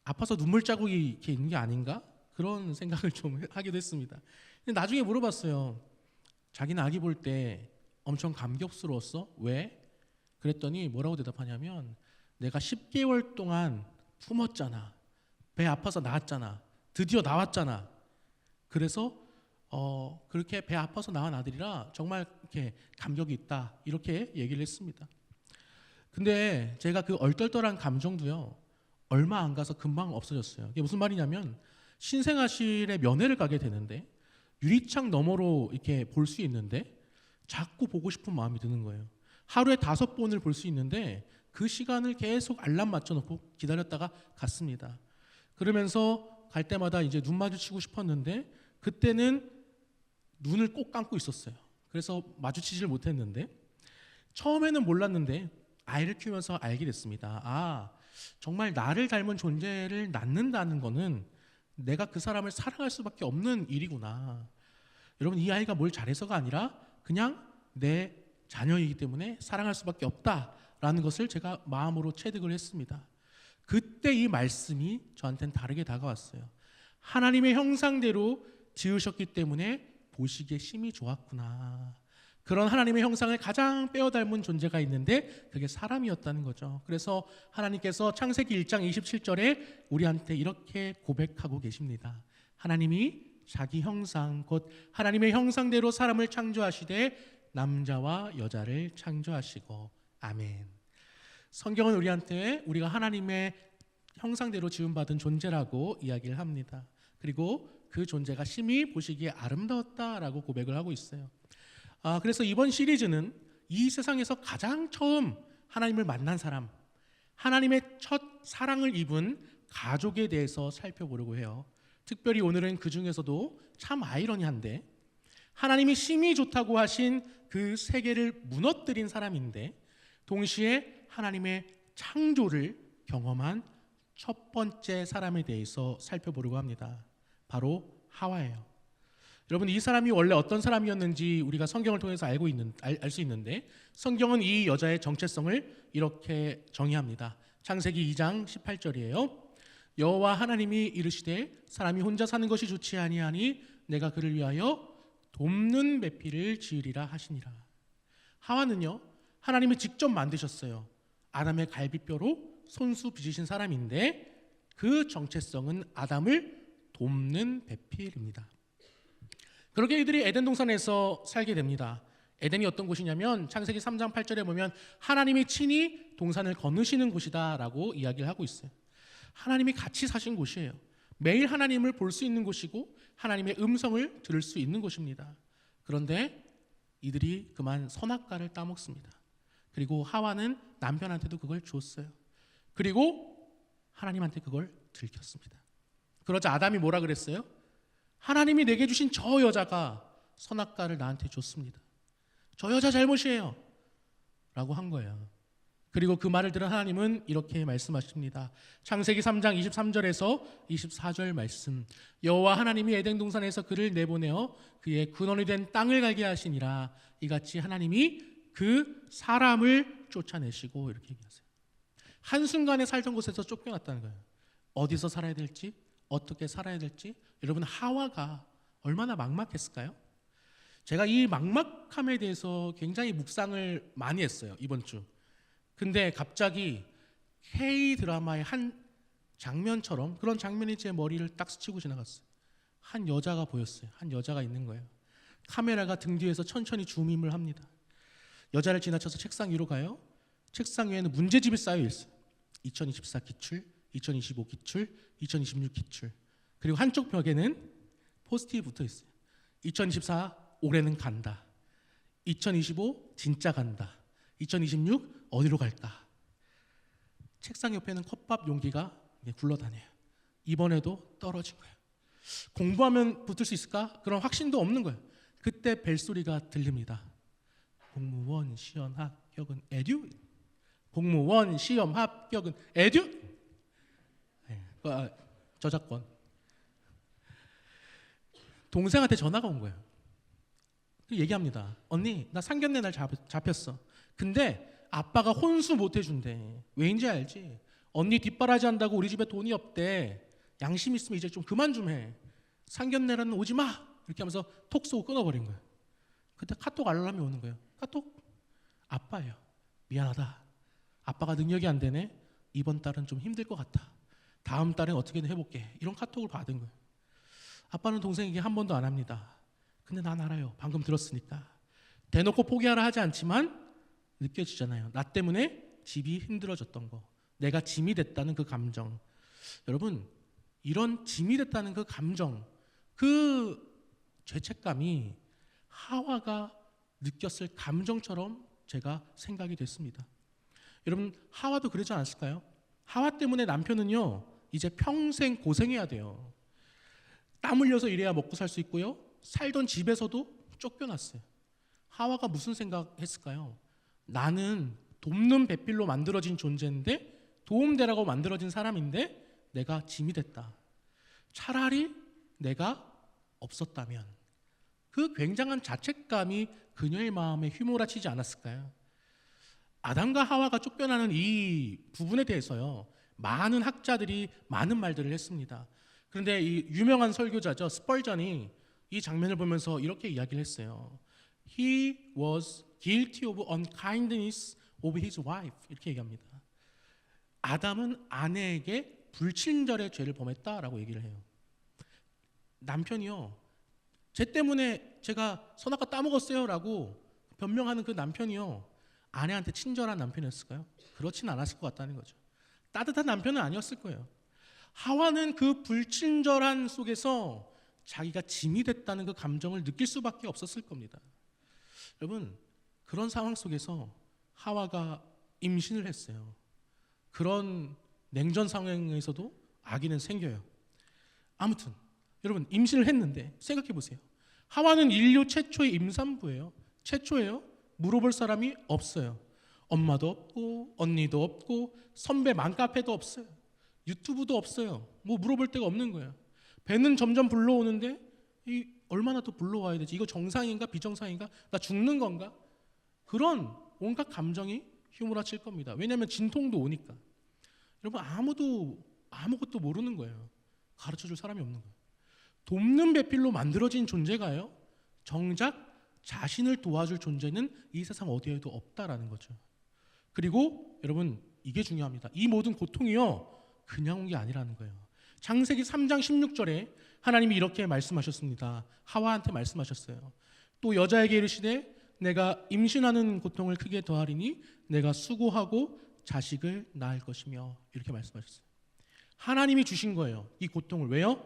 아파서 눈물 자국이 이렇게 있는 게 아닌가? 그런 생각을 좀 하기도 했습니다. 근데 나중에 물어봤어요. 자기는 아기 볼 때 엄청 감격스러웠어? 왜? 그랬더니 뭐라고 대답하냐면 내가 10개월 동안 품었잖아. 배 아파서 낳았잖아. 드디어 나왔잖아. 그래서 그렇게 배 아파서 낳은 아들이라 정말 이렇게 감격이 있다. 이렇게 얘기를 했습니다. 근데 제가 그 얼떨떨한 감정도요. 얼마 안 가서 금방 없어졌어요. 이게 무슨 말이냐면 신생아실에 면회를 가게 되는데 유리창 너머로 이렇게 볼 수 있는데 자꾸 보고 싶은 마음이 드는 거예요. 하루에 5번을 볼 수 있는데 그 시간을 계속 알람 맞춰놓고 기다렸다가 갔습니다. 그러면서 갈 때마다 이제 눈 마주치고 싶었는데 그때는 눈을 꼭 감고 있었어요. 그래서 마주치질 못했는데 처음에는 몰랐는데 아이를 키우면서 알게 됐습니다. 정말 나를 닮은 존재를 낳는다는 거는 내가 그 사람을 사랑할 수밖에 없는 일이구나. 여러분 이 아이가 뭘 잘해서가 아니라 그냥 내 자녀이기 때문에 사랑할 수밖에 없다라는 것을 제가 마음으로 체득을 했습니다. 그때 이 말씀이 저한테는 다르게 다가왔어요. 하나님의 형상대로 지으셨기 때문에 보시기에 심히 좋았구나. 그런 하나님의 형상을 가장 빼어 닮은 존재가 있는데 그게 사람이었다는 거죠. 그래서 하나님께서 창세기 1장 27절에 우리한테 이렇게 고백하고 계십니다. 하나님이 자기 형상 곧 하나님의 형상대로 사람을 창조하시되 남자와 여자를 창조하시고 아멘. 성경은 우리한테 우리가 하나님의 형상대로 지음받은 존재라고 이야기를 합니다. 그리고 그 존재가 심히 보시기에 아름다웠다라고 고백을 하고 있어요. 그래서 이번 시리즈는 이 세상에서 가장 처음 하나님을 만난 사람, 하나님의 첫 사랑을 입은 가족에 대해서 살펴보려고 해요. 특별히 오늘은 그 중에서도 참 아이러니한데 하나님이 심히 좋다고 하신 그 세계를 무너뜨린 사람인데 동시에 하나님의 창조를 경험한 첫 번째 사람에 대해서 살펴보려고 합니다. 바로 하와예요. 여러분, 이 사람이 원래 어떤 사람이었는지 우리가 성경을 통해서 알 수 있는데, 성경은 이 여자의 정체성을 이렇게 정의합니다. 창세기 2장 18절이에요. 여호와 하나님이 이르시되 사람이 혼자 사는 것이 좋지 아니하니 내가 그를 위하여 돕는 배필을 지으리라 하시니라. 하와는요, 하나님이 직접 만드셨어요. 아담의 갈비뼈로 손수 빚으신 사람인데 그 정체성은 아담을 돕는 배필입니다. 그렇게 이들이 에덴 동산에서 살게 됩니다. 에덴이 어떤 곳이냐면 창세기 3장 8절에 보면 하나님이 친히 동산을 거느시는 곳이다라고 이야기를 하고 있어요. 하나님이 같이 사신 곳이에요. 매일 하나님을 볼 수 있는 곳이고 하나님의 음성을 들을 수 있는 곳입니다. 그런데 이들이 그만 선악과를 따먹습니다. 그리고 하와는 남편한테도 그걸 줬어요. 그리고 하나님한테 그걸 들켰습니다. 그러자 아담이 뭐라 그랬어요? 하나님이 내게 주신 저 여자가 선악과를 나한테 줬습니다. 저 여자 잘못이에요 라고 한 거예요. 그리고 그 말을 들은 하나님은 이렇게 말씀하십니다. 창세기 3장 23절에서 24절 말씀. 여호와 하나님이 에덴 동산에서 그를 내보내어 그의 근원이 된 땅을 갈게 하시니라. 이같이 하나님이 그 사람을 쫓아내시고, 이렇게 얘기하세요. 한순간에 살던 곳에서 쫓겨났다는 거예요. 어디서 살아야 될지, 어떻게 살아야 될지. 여러분, 하와가 얼마나 막막했을까요? 제가 이 막막함에 대해서 굉장히 묵상을 많이 했어요, 이번 주. 근데 갑자기 K-드라마의 한 장면처럼 그런 장면이 제 머리를 딱 스치고 지나갔어요. 한 여자가 보였어요. 한 여자가 있는 거예요. 카메라가 등 뒤에서 천천히 줌인을 합니다. 여자를 지나쳐서 책상 위로 가요. 책상 위에는 문제집이 쌓여 있어요. 2024 기출, 2025 기출, 2026 기출. 그리고 한쪽 벽에는 포스트잇이 붙어 있어요. 2024 올해는 간다. 2025 진짜 간다. 2026 어디로 갈까? 책상 옆에는 컵밥 용기가 굴러다녀요. 이번에도 떨어진 거예요. 공부하면 붙을 수 있을까? 그런 확신도 없는 거예요. 그때 벨소리가 들립니다. 공무원 시험 합격은 에듀. 공무원 시험 합격은 에듀. 저작권. 동생한테 전화가 온 거예요. 얘기합니다. 언니, 나 상견례 날 잡혔어. 근데 아빠가 혼수 못 해준대. 왜인지 알지? 언니 뒷바라지 한다고 우리 집에 돈이 없대. 양심 있으면 이제 좀 그만 좀 해. 상견례는 오지 마. 이렇게 하면서 톡 쏘고 끊어버린 거예요. 그때 카톡 알람이 오는 거예요. 카톡? 아빠예요. 미안하다. 아빠가 능력이 안 되네. 이번 달은 좀 힘들 것 같아. 다음 달엔 어떻게든 해볼게. 이런 카톡을 받은 거예요. 아빠는 동생에게 한 번도 안 합니다. 근데 난 알아요. 방금 들었으니까. 대놓고 포기하라 하지 않지만 느껴지잖아요. 나 때문에 집이 힘들어졌던 거. 내가 짐이 됐다는 그 감정. 여러분, 이런 짐이 됐다는 그 감정, 그 죄책감이 하와가 느꼈을 감정처럼 제가 생각이 됐습니다. 여러분, 하와도 그러지 않았을까요? 하와 때문에 남편은요, 이제 평생 고생해야 돼요. 땀 흘려서 일해야 먹고 살 수 있고요. 살던 집에서도 쫓겨났어요. 하와가 무슨 생각했을까요? 나는 돕는 배필로 만들어진 존재인데, 도움되라고 만들어진 사람인데 내가 짐이 됐다. 차라리 내가 없었다면. 그 굉장한 자책감이 그녀의 마음에 휘몰아치지 않았을까요? 아담과 하와가 쫓겨나는 이 부분에 대해서요, 많은 학자들이 많은 말들을 했습니다. 그런데 이 유명한 설교자죠, 스펄전이 이 장면을 보면서 이렇게 이야기를 했어요. He was guilty of unkindness of his wife. 이렇게 얘기합니다. 아담은 아내에게 불친절의 죄를 범했다라고 얘기를 해요. 남편이요, 쟤 때문에 제가 선악과 따먹었어요 라고 변명하는 그 남편이요, 아내한테 친절한 남편이었을까요? 그렇진 않았을 것 같다는 거죠. 따뜻한 남편은 아니었을 거예요. 하와는 그 불친절한 속에서 자기가 짐이 됐다는 그 감정을 느낄 수밖에 없었을 겁니다. 여러분, 그런 상황 속에서 하와가 임신을 했어요. 그런 냉전 상황에서도 아기는 생겨요. 아무튼 여러분, 임신을 했는데 생각해 보세요. 하와는 인류 최초의 임산부예요. 최초예요. 물어볼 사람이 없어요. 엄마도 없고 언니도 없고 선배 맘카페도 없어요. 유튜브도 없어요. 뭐 물어볼 데가 없는 거예요. 배는 점점 불러오는데 이 얼마나 더 불러와야 되지? 이거 정상인가 비정상인가? 나 죽는 건가? 그런 온갖 감정이 휘몰아칠 겁니다. 왜냐하면 진통도 오니까. 여러분 아무것도 모르는 거예요. 가르쳐줄 사람이 없는 거예요. 돕는 배필로 만들어진 존재가요, 정작 자신을 도와줄 존재는 이 세상 어디에도 없다라는 거죠. 그리고 여러분 이게 중요합니다. 이 모든 고통이요 그냥 온 게 아니라는 거예요. 창세기 3장 16절에 하나님이 이렇게 말씀하셨습니다. 하와한테 말씀하셨어요. 또 여자에게 이르시되 내가 임신하는 고통을 크게 더하리니 내가 수고하고 자식을 낳을 것이며, 이렇게 말씀하셨어요. 하나님이 주신 거예요. 이 고통을. 왜요?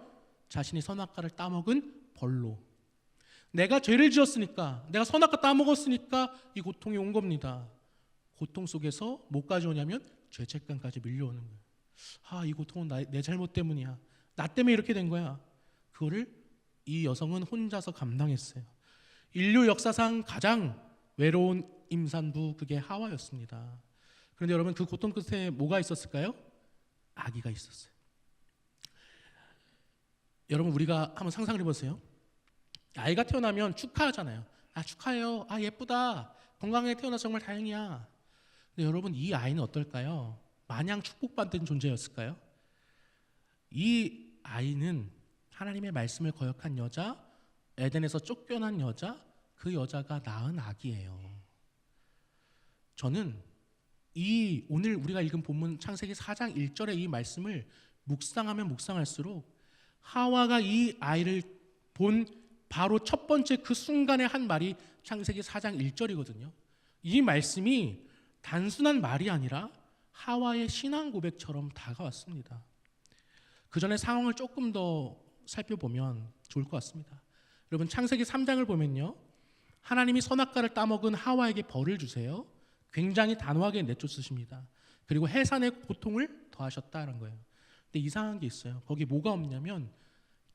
자신이 선악과를 따먹은 벌로. 내가 죄를 지었으니까, 내가 선악과 따먹었으니까 이 고통이 온 겁니다. 고통 속에서 뭐까지 오냐면 죄책감까지 밀려오는 거예요. 이 고통은 내 잘못 때문이야. 나 때문에 이렇게 된 거야. 그거를 이 여성은 혼자서 감당했어요. 인류 역사상 가장 외로운 임산부, 그게 하와였습니다. 그런데 여러분 그 고통 끝에 뭐가 있었을까요? 아기가 있었어요. 여러분 우리가 한번 상상을 해보세요. 아이가 태어나면 축하하잖아요. 축하해요. 예쁘다. 건강하게 태어나서 정말 다행이야. 근데 여러분 이 아이는 어떨까요? 마냥 축복받은 존재였을까요? 이 아이는 하나님의 말씀을 거역한 여자, 에덴에서 쫓겨난 여자, 그 여자가 낳은 아기예요. 저는 오늘 우리가 읽은 본문 창세기 4장 1절의 이 말씀을 묵상하면 묵상할수록 하와가 이 아이를 본 바로 첫 번째 그 순간에 한 말이 창세기 4장 1절이거든요. 이 말씀이 단순한 말이 아니라 하와의 신앙 고백처럼 다가왔습니다. 그 전에 상황을 조금 더 살펴보면 좋을 것 같습니다. 여러분 창세기 3장을 보면요, 하나님이 선악과를 따먹은 하와에게 벌을 주세요. 굉장히 단호하게 내쫓으십니다. 그리고 해산의 고통을 더하셨다는 거예요. 근데 이상한 게 있어요. 거기 뭐가 없냐면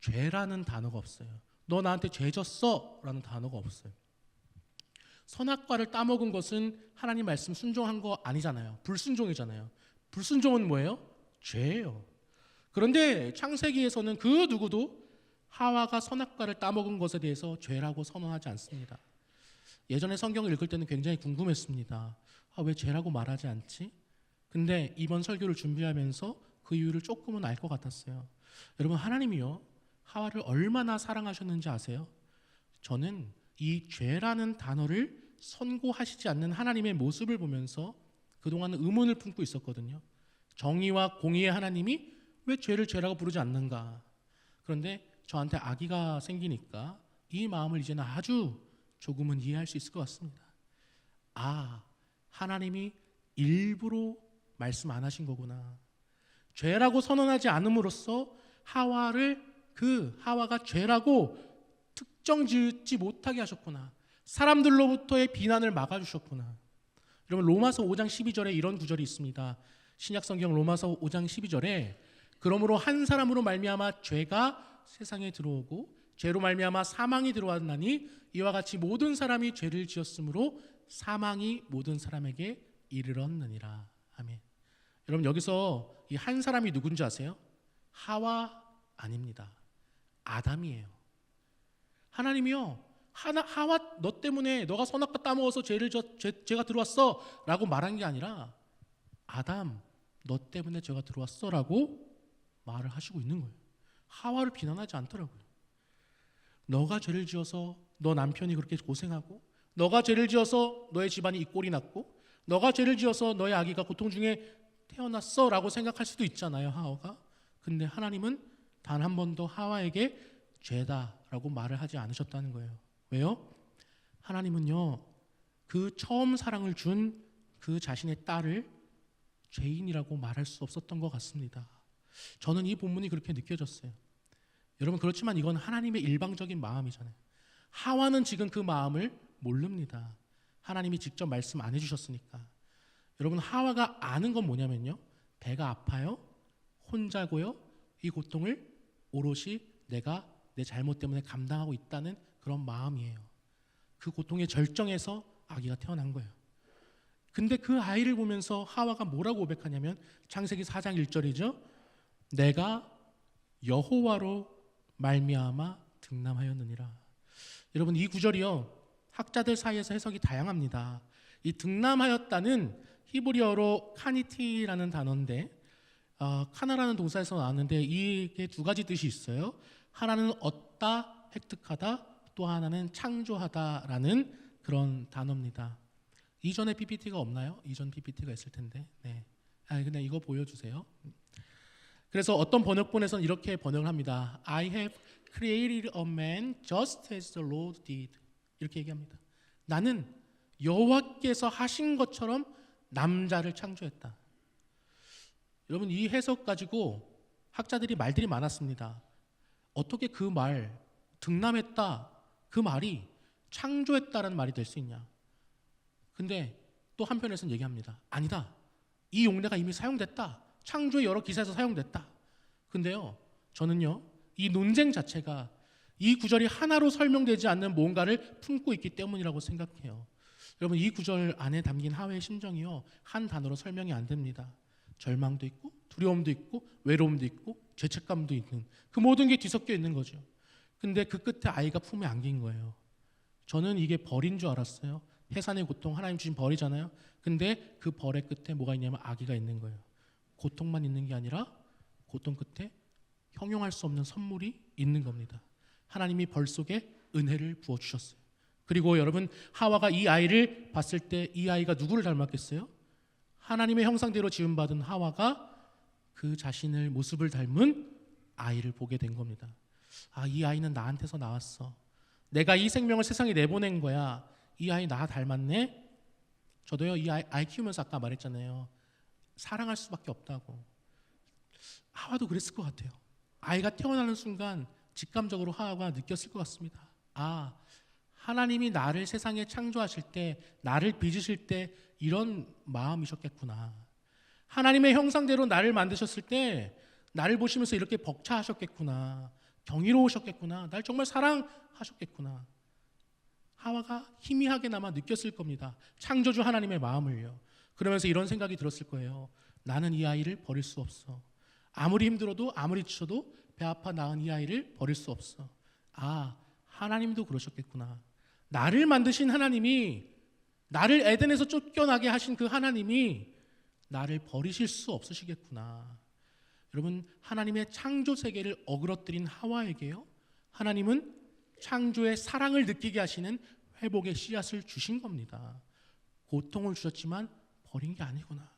죄라는 단어가 없어요. 너 나한테 죄 졌어 라는 단어가 없어요. 선악과를 따먹은 것은 하나님 말씀 순종한 거 아니잖아요. 불순종이잖아요. 불순종은 뭐예요? 죄예요. 그런데 창세기에서는 그 누구도 하와가 선악과를 따먹은 것에 대해서 죄라고 선언하지 않습니다. 예전에 성경을 읽을 때는 굉장히 궁금했습니다. 왜 죄라고 말하지 않지? 근데 이번 설교를 준비하면서 그 이유를 조금은 알 것 같았어요. 여러분 하나님이요 하와를 얼마나 사랑하셨는지 아세요? 저는 이 죄라는 단어를 선고하시지 않는 하나님의 모습을 보면서 그동안 의문을 품고 있었거든요. 정의와 공의의 하나님이 왜 죄를 죄라고 부르지 않는가? 그런데 저한테 아기가 생기니까 이 마음을 이제는 아주 조금은 이해할 수 있을 것 같습니다. 하나님이 일부러 말씀 안 하신 거구나. 죄라고 선언하지 않음으로써 하와가 죄라고 특정 짓지 못하게 하셨구나. 사람들로부터의 비난을 막아주셨구나. 여러분 로마서 5장 12절에 이런 구절이 있습니다. 신약성경 로마서 5장 12절에 그러므로 한 사람으로 말미암아 죄가 세상에 들어오고 죄로 말미암아 사망이 들어왔나니 이와 같이 모든 사람이 죄를 지었으므로 사망이 모든 사람에게 이르렀느니라. 아멘. 여러분 여기서 이 한 사람이 누군지 아세요? 하와 아닙니다. 아담이에요. 하나님이요 하와 너 때문에 너가 선악과 따먹어서 죄가 들어왔어 라고 말한 게 아니라 아담 너 때문에 죄가 들어왔어 라고 말을 하시고 있는 거예요. 하와를 비난하지 않더라고요. 너가 죄를 지어서 너 남편이 그렇게 고생하고, 너가 죄를 지어서 너의 집안이 이 꼴이 났고, 너가 죄를 지어서 너의 아기가 고통 중에 태어났어 라고 생각할 수도 있잖아요, 하와가. 근데 하나님은 단 한 번도 하와에게 죄다라고 말을 하지 않으셨다는 거예요. 왜요? 하나님은요 그 처음 사랑을 준 그 자신의 딸을 죄인이라고 말할 수 없었던 것 같습니다. 저는 이 본문이 그렇게 느껴졌어요. 여러분 그렇지만 이건 하나님의 일방적인 마음이잖아요. 하와는 지금 그 마음을 모릅니다. 하나님이 직접 말씀 안 해주셨으니까. 여러분 하와가 아는 건 뭐냐면요, 배가 아파요, 혼자고요, 이 고통을 오롯이 내가 내 잘못 때문에 감당하고 있다는 그런 마음이에요. 그 고통의 절정에서 아기가 태어난 거예요. 근데 그 아이를 보면서 하와가 뭐라고 고백하냐면 창세기 4장 1절이죠. 내가 여호와로 말미암아 등남하였느니라. 여러분 이 구절이요 학자들 사이에서 해석이 다양합니다. 이 등남하였다는 히브리어로 카니티라는 단어인데 카나라는 동사에서 나왔는데 이게 두 가지 뜻이 있어요. 하나는 얻다, 획득하다, 또 하나는 창조하다라는 그런 단어입니다. 이전에 PPT가 없나요? 이전 PPT가 있을 텐데. 네. 그냥 이거 보여주세요. 그래서 어떤 번역본에서는 이렇게 번역을 합니다. I have created a man just as the Lord did. 이렇게 얘기합니다. 나는 여호와께서 하신 것처럼 남자를 창조했다. 여러분 이 해석 가지고 학자들이 말들이 많았습니다. 어떻게 그 말, 등남했다, 그 말이 창조했다라는 말이 될 수 있냐. 근데 또 한편에서는 얘기합니다. 아니다. 이 용례가 이미 사용됐다. 창조의 여러 기사에서 사용됐다. 근데요, 저는요, 이 논쟁 자체가 이 구절이 하나로 설명되지 않는 뭔가를 품고 있기 때문이라고 생각해요. 여러분 이 구절 안에 담긴 하와의 심정이요, 한 단어로 설명이 안 됩니다. 절망도 있고 두려움도 있고 외로움도 있고 죄책감도 있는 그 모든 게 뒤섞여 있는 거죠. 근데 그 끝에 아이가 품에 안긴 거예요. 저는 이게 벌인 줄 알았어요. 해산의 고통, 하나님 주신 벌이잖아요. 근데 그 벌의 끝에 뭐가 있냐면 아기가 있는 거예요. 고통만 있는 게 아니라 고통 끝에 형용할 수 없는 선물이 있는 겁니다. 하나님이 벌 속에 은혜를 부어주셨어요. 그리고 여러분 하와가 이 아이를 봤을 때 이 아이가 누구를 닮았겠어요? 하나님의 형상대로 지음받은 하와가 그 자신을 모습을 닮은 아이를 보게 된 겁니다. 아, 이 아이는 나한테서 나왔어. 내가 이 생명을 세상에 내보낸 거야. 이 아이 나 닮았네. 저도요 이 아이 키우면서 아까 말했잖아요. 사랑할 수밖에 없다고. 하와도 그랬을 것 같아요. 아이가 태어나는 순간 직감적으로 하와가 느꼈을 것 같습니다. 아, 하나님이 나를 세상에 창조하실 때, 나를 빚으실 때 이런 마음이셨겠구나. 하나님의 형상대로 나를 만드셨을 때 나를 보시면서 이렇게 벅차하셨겠구나. 경이로우셨겠구나. 날 정말 사랑하셨겠구나. 하와가 희미하게나마 느꼈을 겁니다. 창조주 하나님의 마음을요. 그러면서 이런 생각이 들었을 거예요. 나는 이 아이를 버릴 수 없어. 아무리 힘들어도 아무리 지쳐도 배 아파 낳은 이 아이를 버릴 수 없어. 아, 하나님도 그러셨겠구나. 나를 만드신 하나님이, 나를 에덴에서 쫓겨나게 하신 그 하나님이 나를 버리실 수 없으시겠구나. 여러분, 하나님의 창조 세계를 어그러뜨린 하와에게요, 하나님은 창조의 사랑을 느끼게 하시는 회복의 씨앗을 주신 겁니다. 고통을 주셨지만 버린 게 아니구나.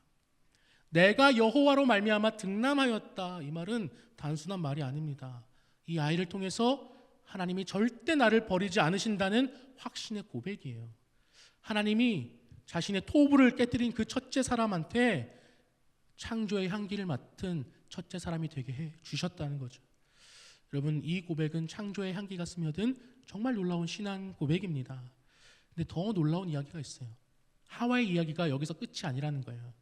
내가 여호와로 말미암아 등남하였다. 이 말은 단순한 말이 아닙니다. 이 아이를 통해서 하나님이 절대 나를 버리지 않으신다는 확신의 고백이에요. 하나님이 자신의 토부를 깨뜨린 그 첫째 사람한테 창조의 향기를 맡은 첫째 사람이 되게 해 주셨다는 거죠. 여러분, 이 고백은 창조의 향기가 스며든 정말 놀라운 신앙 고백입니다. 근데 더 놀라운 이야기가 있어요. 하와의 이야기가 여기서 끝이 아니라는 거예요.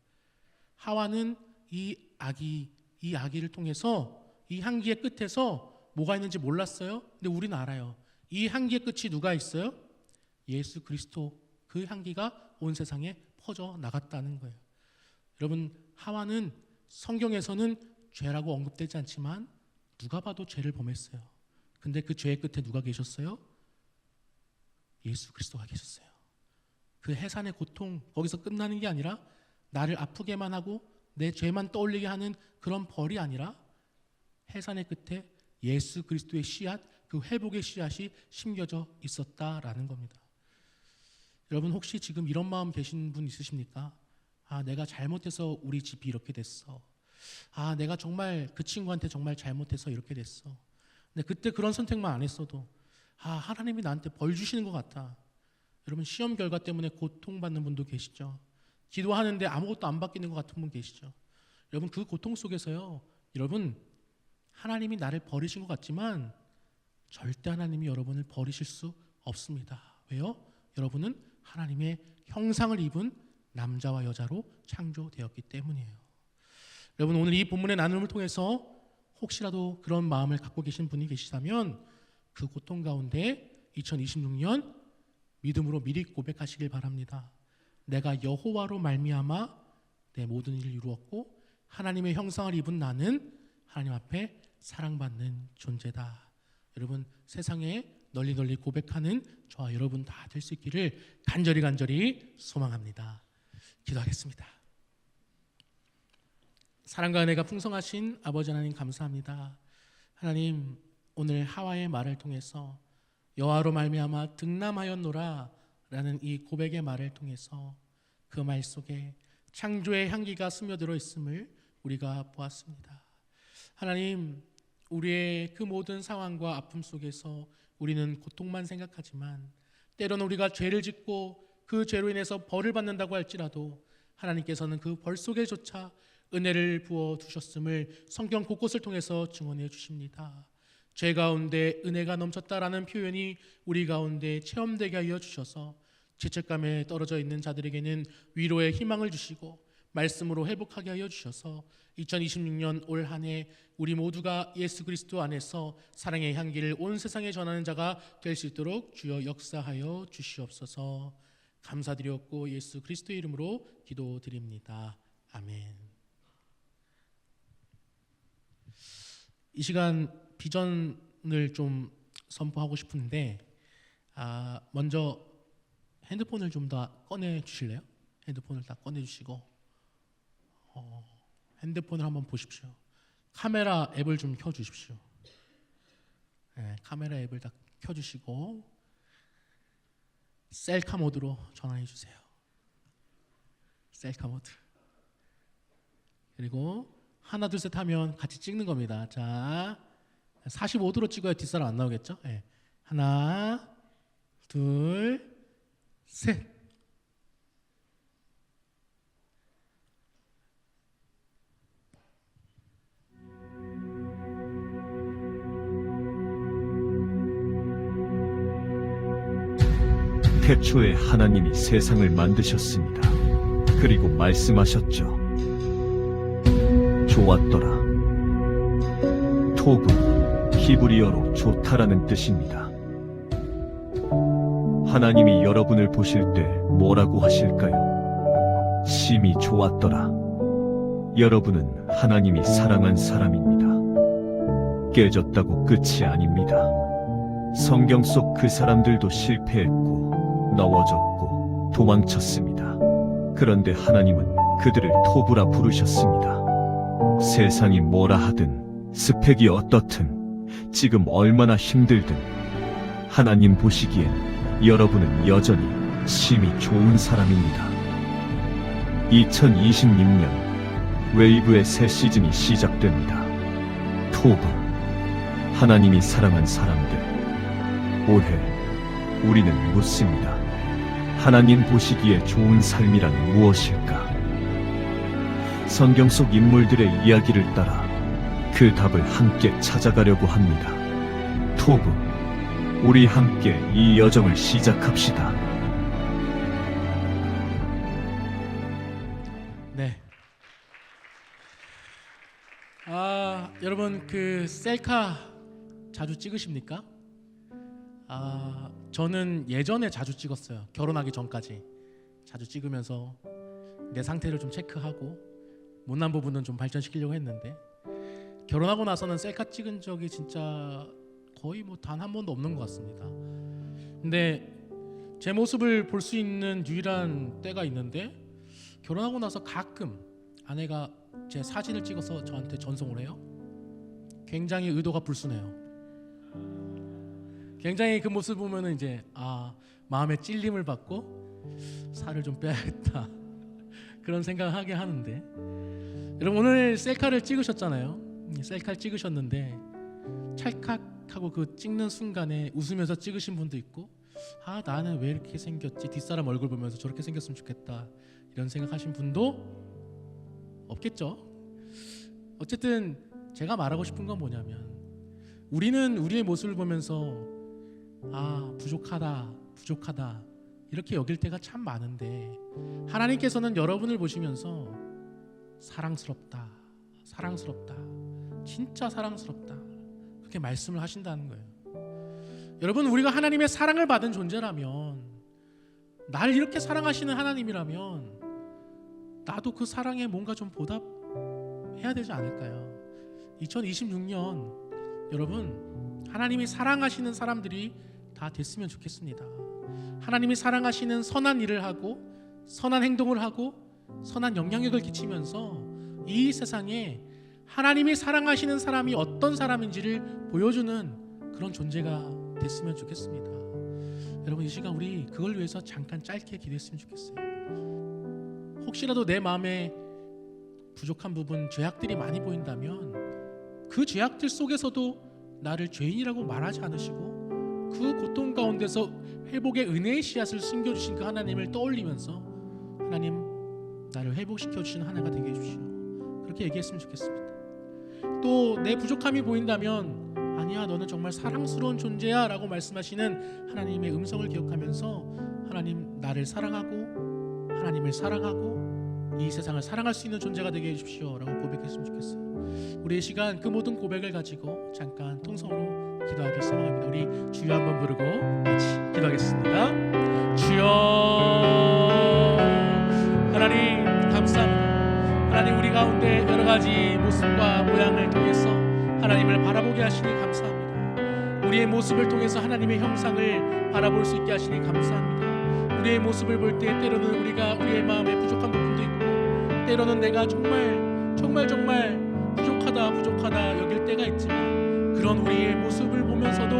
하와는 이 아기를 통해서 이 향기의 끝에서 뭐가 있는지 몰랐어요. 근데 우리는 알아요. 이 향기의 끝이 누가 있어요? 예수 그리스도. 그 향기가 온 세상에 퍼져 나갔다는 거예요. 여러분, 하와는 성경에서는 죄라고 언급되지 않지만 누가 봐도 죄를 범했어요. 근데 그 죄의 끝에 누가 계셨어요? 예수 그리스도가 계셨어요. 그 해산의 고통, 거기서 끝나는 게 아니라 나를 아프게만 하고 내 죄만 떠올리게 하는 그런 벌이 아니라 해산의 끝에 예수 그리스도의 씨앗, 그 회복의 씨앗이 심겨져 있었다라는 겁니다. 여러분, 혹시 지금 이런 마음 계신 분 있으십니까? 아, 내가 잘못해서 우리 집이 이렇게 됐어. 아, 내가 정말 그 친구한테 정말 잘못해서 이렇게 됐어. 근데 그때 그런 선택만 안 했어도 아, 하나님이 나한테 벌 주시는 것 같아. 여러분, 시험 결과 때문에 고통받는 분도 계시죠. 기도하는데 아무것도 안 바뀌는 것 같은 분 계시죠. 여러분, 그 고통 속에서요, 여러분, 하나님이 나를 버리신 것 같지만 절대 하나님이 여러분을 버리실 수 없습니다. 왜요? 여러분은 하나님의 형상을 입은 남자와 여자로 창조되었기 때문이에요. 여러분, 오늘 이 본문의 나눔을 통해서 혹시라도 그런 마음을 갖고 계신 분이 계시다면 그 고통 가운데 2026년 믿음으로 미리 고백하시길 바랍니다. 내가 여호와로 말미암아 내 모든 일을 이루었고 하나님의 형상을 입은 나는 하나님 앞에 사랑받는 존재다. 여러분, 세상에 널리 널리 고백하는 저와 여러분 다 될 수 있기를 간절히 소망합니다. 기도하겠습니다. 사랑과 은혜가 풍성하신 아버지 하나님 감사합니다. 하나님, 오늘 하와의 말을 통해서 여호와로 말미암아 등남하였노라 라는 이 고백의 말을 통해서 그 말 속에 창조의 향기가 스며들어 있음을 우리가 보았습니다. 하나님, 우리의 그 모든 상황과 아픔 속에서 우리는 고통만 생각하지만 때로는 우리가 죄를 짓고 그 죄로 인해서 벌을 받는다고 할지라도 하나님께서는 그 벌 속에조차 은혜를 부어 두셨음을 성경 곳곳을 통해서 증언해 주십니다. 죄 가운데 은혜가 넘쳤다라는 표현이 우리 가운데 체험되게 하여 주셔서 죄책감에 떨어져 있는 자들에게는 위로의 희망을 주시고 말씀으로 회복하게 하여 주셔서 2026년 올 한 해 우리 모두가 예수 그리스도 안에서 사랑의 향기를 온 세상에 전하는 자가 될 수 있도록 주여 역사하여 주시옵소서. 감사드렸고 예수 그리스도의 이름으로 기도드립니다. 아멘. 이 시간 비전을 좀 선포하고 싶은데 먼저 핸드폰을 좀 더 꺼내 주실래요? 핸드폰을 다 꺼내 주시고 핸드폰을 한번 보십시오. 카메라 앱을 좀 켜 주십시오. 네, 카메라 앱을 다 켜 주시고 셀카 모드로 전환해 주세요. 셀카 모드. 그리고 하나 둘 셋 하면 같이 찍는 겁니다. 자, 45도로 찍어야 뒷사람 안 나오겠죠? 네. 하나 둘 셋. 태초에 하나님이 세상을 만드셨습니다. 그리고 말씀하셨죠. 좋았더라. 토브, 히브리어로 좋다라는 뜻입니다. 하나님이 여러분을 보실 때 뭐라고 하실까요? 심히 좋았더라. 여러분은 하나님이 사랑한 사람입니다. 깨졌다고 끝이 아닙니다. 성경 속 그 사람들도 실패했고 넘어졌고 도망쳤습니다. 그런데 하나님은 그들을 토브라 부르셨습니다. 세상이 뭐라 하든 스펙이 어떻든 지금 얼마나 힘들든 하나님 보시기엔 여러분은 여전히 심히 좋은 사람입니다. 2026년 웨이브의 새 시즌이 시작됩니다. 토브, 하나님이 사랑한 사람들. 올해 우리는 묻습니다. 하나님 보시기에 좋은 삶이란 무엇일까? 성경 속 인물들의 이야기를 따라 그 답을 함께 찾아가려고 합니다. 토브, 우리 함께 이 여정을 시작합시다. 네. 여러분 그 셀카 자주 찍으십니까? 저는 예전에 자주 찍었어요. 결혼하기 전까지 자주 찍으면서 내 상태를 좀 체크하고 못난 부분은 좀 발전시키려고 했는데 결혼하고 나서는 셀카 찍은 적이 진짜 거의 뭐 단 한 번도 없는 것 같습니다. 근데 제 모습을 볼 수 있는 유일한 때가 있는데 결혼하고 나서 가끔 아내가 제 사진을 찍어서 저한테 전송을 해요. 굉장히 의도가 불순해요. 굉장히 그 모습 보면은 이제 마음에 찔림을 받고 살을 좀 빼야겠다 그런 생각을 하게 하는데, 여러분 오늘 셀카를 찍으셨잖아요. 셀카를 찍으셨는데 찰칵하고 그 찍는 순간에 웃으면서 찍으신 분도 있고 나는 왜 이렇게 생겼지, 뒷사람 얼굴 보면서 저렇게 생겼으면 좋겠다 이런 생각하신 분도 없겠죠. 어쨌든 제가 말하고 싶은 건 뭐냐면 우리는 우리의 모습을 보면서 부족하다 이렇게 여길 때가 참 많은데 하나님께서는 여러분을 보시면서 사랑스럽다, 진짜 사랑스럽다 그렇게 말씀을 하신다는 거예요. 여러분, 우리가 하나님의 사랑을 받은 존재라면 나를 이렇게 사랑하시는 하나님이라면 나도 그 사랑에 뭔가 좀 보답해야 되지 않을까요? 2026년 여러분, 하나님이 사랑하시는 사람들이 다 됐으면 좋겠습니다. 하나님이 사랑하시는 선한 일을 하고 선한 행동을 하고 선한 영향력을 끼치면서 이 세상에 하나님이 사랑하시는 사람이 어떤 사람인지를 보여주는 그런 존재가 됐으면 좋겠습니다. 여러분, 이 시간 우리 그걸 위해서 잠깐 짧게 기도했으면 좋겠어요. 혹시라도 내 마음에 부족한 부분, 죄악들이 많이 보인다면 그 죄악들 속에서도 나를 죄인이라고 말하지 않으시고 그 고통 가운데서 회복의 은혜의 씨앗을 숨겨주신 그 하나님을 떠올리면서 하나님, 나를 회복시켜 주시는 하나가 되게 해주시오, 그렇게 얘기했으면 좋겠습니다. 또 내 부족함이 보인다면 아니야, 너는 정말 사랑스러운 존재야 라고 말씀하시는 하나님의 음성을 기억하면서 하나님, 나를 사랑하고 하나님을 사랑하고 이 세상을 사랑할 수 있는 존재가 되게 해주십시오 라고 고백했으면 좋겠어요. 우리 이 시간 그 모든 고백을 가지고 잠깐 통성으로 기도하기 시작합니다. 우리 주여 한번 부르고 같이 기도하겠습니다. 주여, 하나님 감사합니다. 하나님, 우리 가운데 여러 가지 모습과 모양을 통해서 하나님을 바라보게 하시니 감사합니다. 우리의 모습을 통해서 하나님의 형상을 바라볼 수 있게 하시니 감사합니다. 우리의 모습을 볼 때 때로는 우리가 우리의 마음에 부족한 부분도 있고 때로는 내가 정말 부족하다 여길 때가 있지만 그런 우리의 모습을 보면서도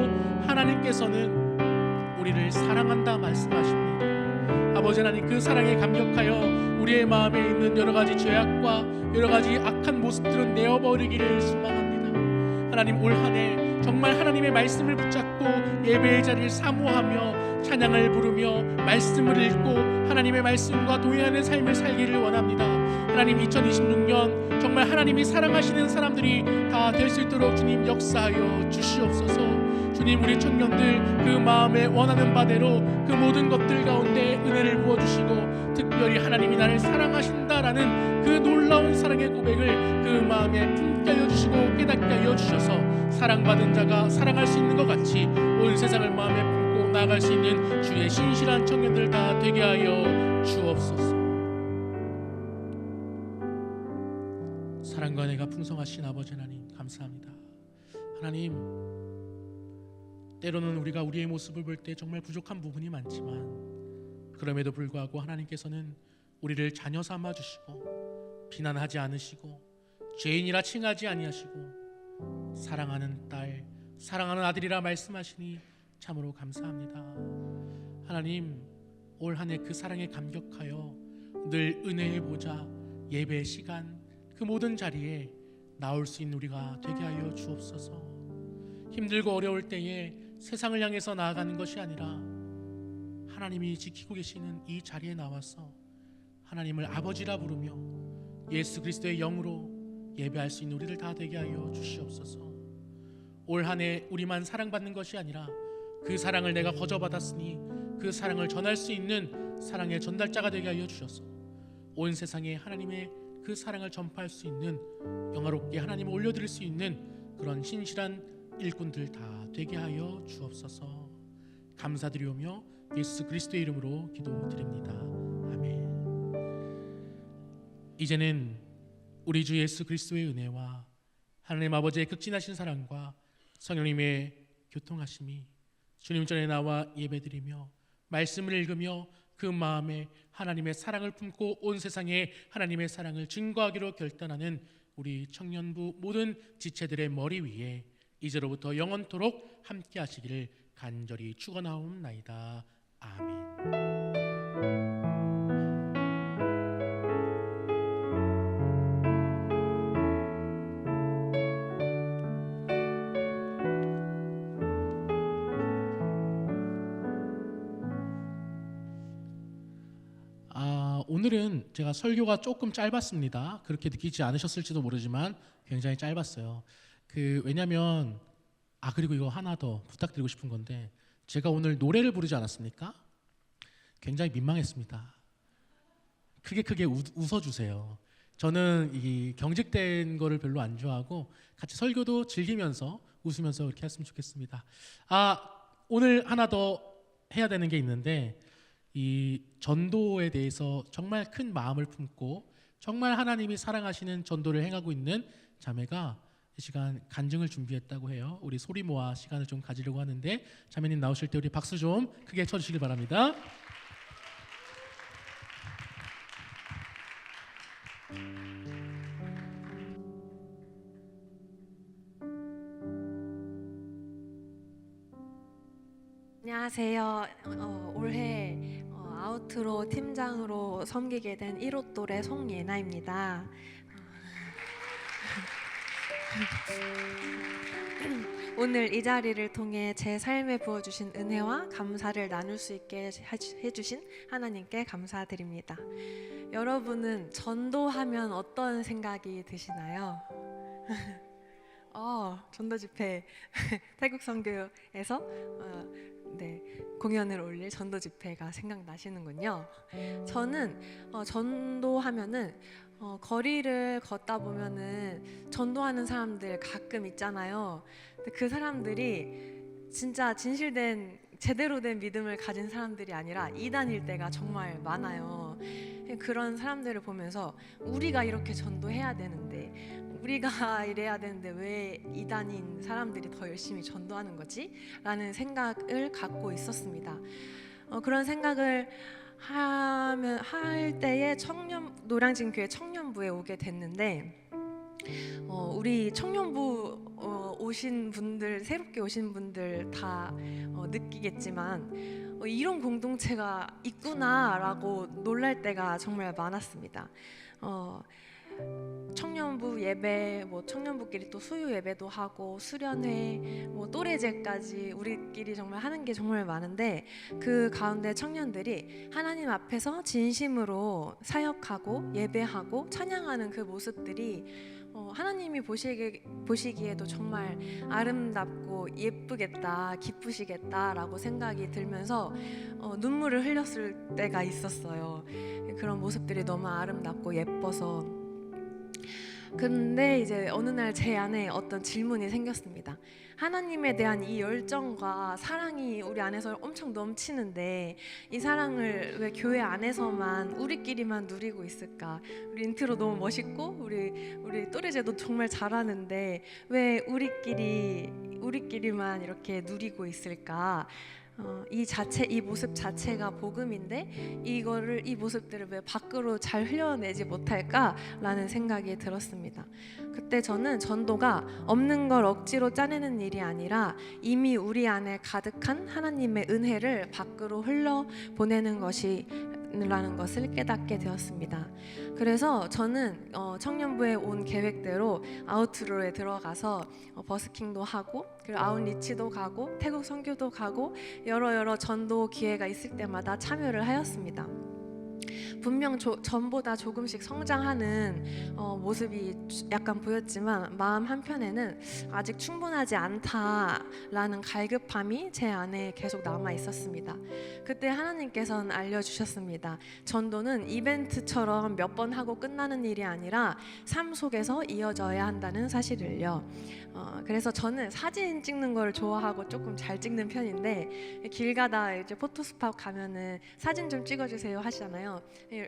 하나님께서는 우리를 사랑한다 말씀하십니다. 아버지 하나님, 그 사랑에 감격하여 우리의 마음에 있는 여러 가지 죄악과 여러 가지 악한 모습들은 내어버리기를 소망합니다. 하나님, 올 한 해 정말 하나님의 말씀을 붙잡고 예배의 자리를 사모하며 찬양을 부르며 말씀을 읽고 하나님의 말씀과 동행하는 삶을 살기를 원합니다. 하나님, 2026년 정말 하나님이 사랑하시는 사람들이 다 될 수 있도록 주님 역사하여 주시옵소서. 주님, 우리 청년들 그 마음에 원하는 바대로 그 모든 것들 가운데 은혜를 부어주시고 특별히 하나님이 나를 사랑하신다라는 그 놀라운 사랑의 고백을 그 마음에 품게 하여 주시고 깨닫게 하여 주셔서 사랑받은 자가 사랑할 수 있는 것 같이 온 세상을 마음에 품고 나아갈 수 있는 주의 신실한 청년들 다 되게 하여 주옵소서. 사랑과 은혜가 풍성하신 아버지 하나님 감사합니다. 하나님, 때로는 우리가 우리의 모습을 볼 때 정말 부족한 부분이 많지만 그럼에도 불구하고 하나님께서는 우리를 자녀 삼아 주시고 비난하지 않으시고 죄인이라 칭하지 아니하시고 사랑하는 딸, 사랑하는 아들이라 말씀하시니 참으로 감사합니다. 하나님, 올 한 해 그 사랑에 감격하여 늘 은혜의 보좌, 예배의 시간, 그 모든 자리에 나올 수 있는 우리가 되게 하여 주옵소서. 힘들고 어려울 때에 세상을 향해서 나아가는 것이 아니라 하나님이 지키고 계시는 이 자리에 나와서 하나님을 아버지라 부르며 예수 그리스도의 영으로 예배할 수 있는 우리를 다 되게 하여 주시옵소서. 올 한 해 우리만 사랑받는 것이 아니라 그 사랑을 내가 거저받았으니 그 사랑을 전할 수 있는 사랑의 전달자가 되게 하여 주셔서 온 세상에 하나님의 그 사랑을 전파할 수 있는, 영화롭게 하나님을 올려드릴 수 있는 그런 신실한 일꾼들 다 되게 하여 주옵소서. 감사드리오며 예수 그리스도의 이름으로 기도드립니다. 아멘. 이제는 우리 주 예수 그리스도의 은혜와 하나님 아버지의 극진하신 사랑과 성령님의 교통하심이 주님 전에 나와 예배드리며 말씀을 읽으며 그 마음에 하나님의 사랑을 품고 온 세상에 하나님의 사랑을 증거하기로 결단하는 우리 청년부 모든 지체들의 머리 위에 이제로부터 영원토록 함께 하시기를 간절히 축원하옵나이다. 아멘. 오늘은 제가 설교가 조금 짧았습니다. 그렇게 느끼지 않으셨을지도 모르지만 굉장히 짧았어요. 왜냐면 그리고 이거 하나 더 부탁드리고 싶은 건데, 제가 오늘 노래를 부르지 않았습니까? 굉장히 민망했습니다. 크게 웃어주세요. 저는 이 경직된 거를 별로 안 좋아하고 같이 설교도 즐기면서 웃으면서 이렇게 했으면 좋겠습니다. 오늘 하나 더 해야 되는 게 있는데, 이 전도에 대해서 정말 큰 마음을 품고 정말 하나님이 사랑하시는 전도를 행하고 있는 자매가 이 시간 간증을 준비했다고 해요. 우리 소리 모아 시간을 좀 가지려고 하는데 자매님 나오실 때 우리 박수 좀 크게 쳐주시길 바랍니다. 안녕하세요. 올해 아우트로 팀장으로 섬기게 된 1호 또래 송예나입니다. 오늘 이 자리를 통해 제 삶에 부어주신 은혜와 감사를 나눌 수 있게 해주신 하나님께 감사드립니다. 여러분은 전도하면 어떤 생각이 드시나요? 전도 집회 태국 선교에서 공연을 올릴 전도 집회가 생각나시는군요. 저는 전도하면은 거리를 걷다 보면은 전도하는 사람들 가끔 있잖아요. 근데 그 사람들이 진짜 진실된 제대로 된 믿음을 가진 사람들이 아니라 이단일 때가 정말 많아요. 그런 사람들을 보면서 우리가 이렇게 전도해야 되는데, 우리가 이래야 되는데 왜 이단인 사람들이 더 열심히 전도하는 거지? 라는 생각을 갖고 있었습니다. 그런 생각을 할 때에 노량진 교회 청년부에 오게 됐는데, 우리 청년부 오신 분들, 새롭게 오신 분들 다 느끼겠지만 이런 공동체가 있구나라고 놀랄 때가 정말 많았습니다. 청년부 예배, 청년부끼리 또 수요 예배도 하고 수련회, 또래제까지 우리끼리 정말 하는 게 정말 많은데, 그 가운데 청년들이 하나님 앞에서 진심으로 사역하고 예배하고 찬양하는 그 모습들이 하나님이 보시기에도 정말 아름답고 예쁘겠다, 기쁘시겠다라고 생각이 들면서 눈물을 흘렸을 때가 있었어요. 그런 모습들이 너무 아름답고 예뻐서. 근데 이제 어느 날 제 안에 어떤 질문이 생겼습니다. 하나님에 대한 이 열정과 사랑이 우리 안에서 엄청 넘치는데 이 사랑을 왜 교회 안에서만 우리끼리만 누리고 있을까? 우리 인트로 너무 멋있고 우리 또래제도 정말 잘하는데 왜 우리끼리만 이렇게 누리고 있을까? 이 모습 자체가 복음인데 이 모습들을 왜 밖으로 잘 흘려내지 못할까라는 생각이 들었습니다. 그때 저는 전도가 없는 걸 억지로 짜내는 일이 아니라 이미 우리 안에 가득한 하나님의 은혜를 밖으로 흘려보내는 것이라는 것을 깨닫게 되었습니다. 그래서 저는 청년부에 온 계획대로 아우트로에 들어가서 버스킹도 하고, 그리고 아웃리치도 가고, 태국 선교도 가고, 여러 전도 기회가 있을 때마다 참여를 하였습니다. 분명 전보다 조금씩 성장하는 모습이 약간 보였지만 마음 한편에는 아직 충분하지 않다라는 갈급함이 제 안에 계속 남아 있었습니다. 그때 하나님께서는 알려주셨습니다. 전도는 이벤트처럼 몇 번 하고 끝나는 일이 아니라 삶 속에서 이어져야 한다는 사실을요. 그래서 저는 사진 찍는 걸 좋아하고 조금 잘 찍는 편인데, 길 가다 이제 포토스팟 가면은 사진 좀 찍어주세요 하시잖아요.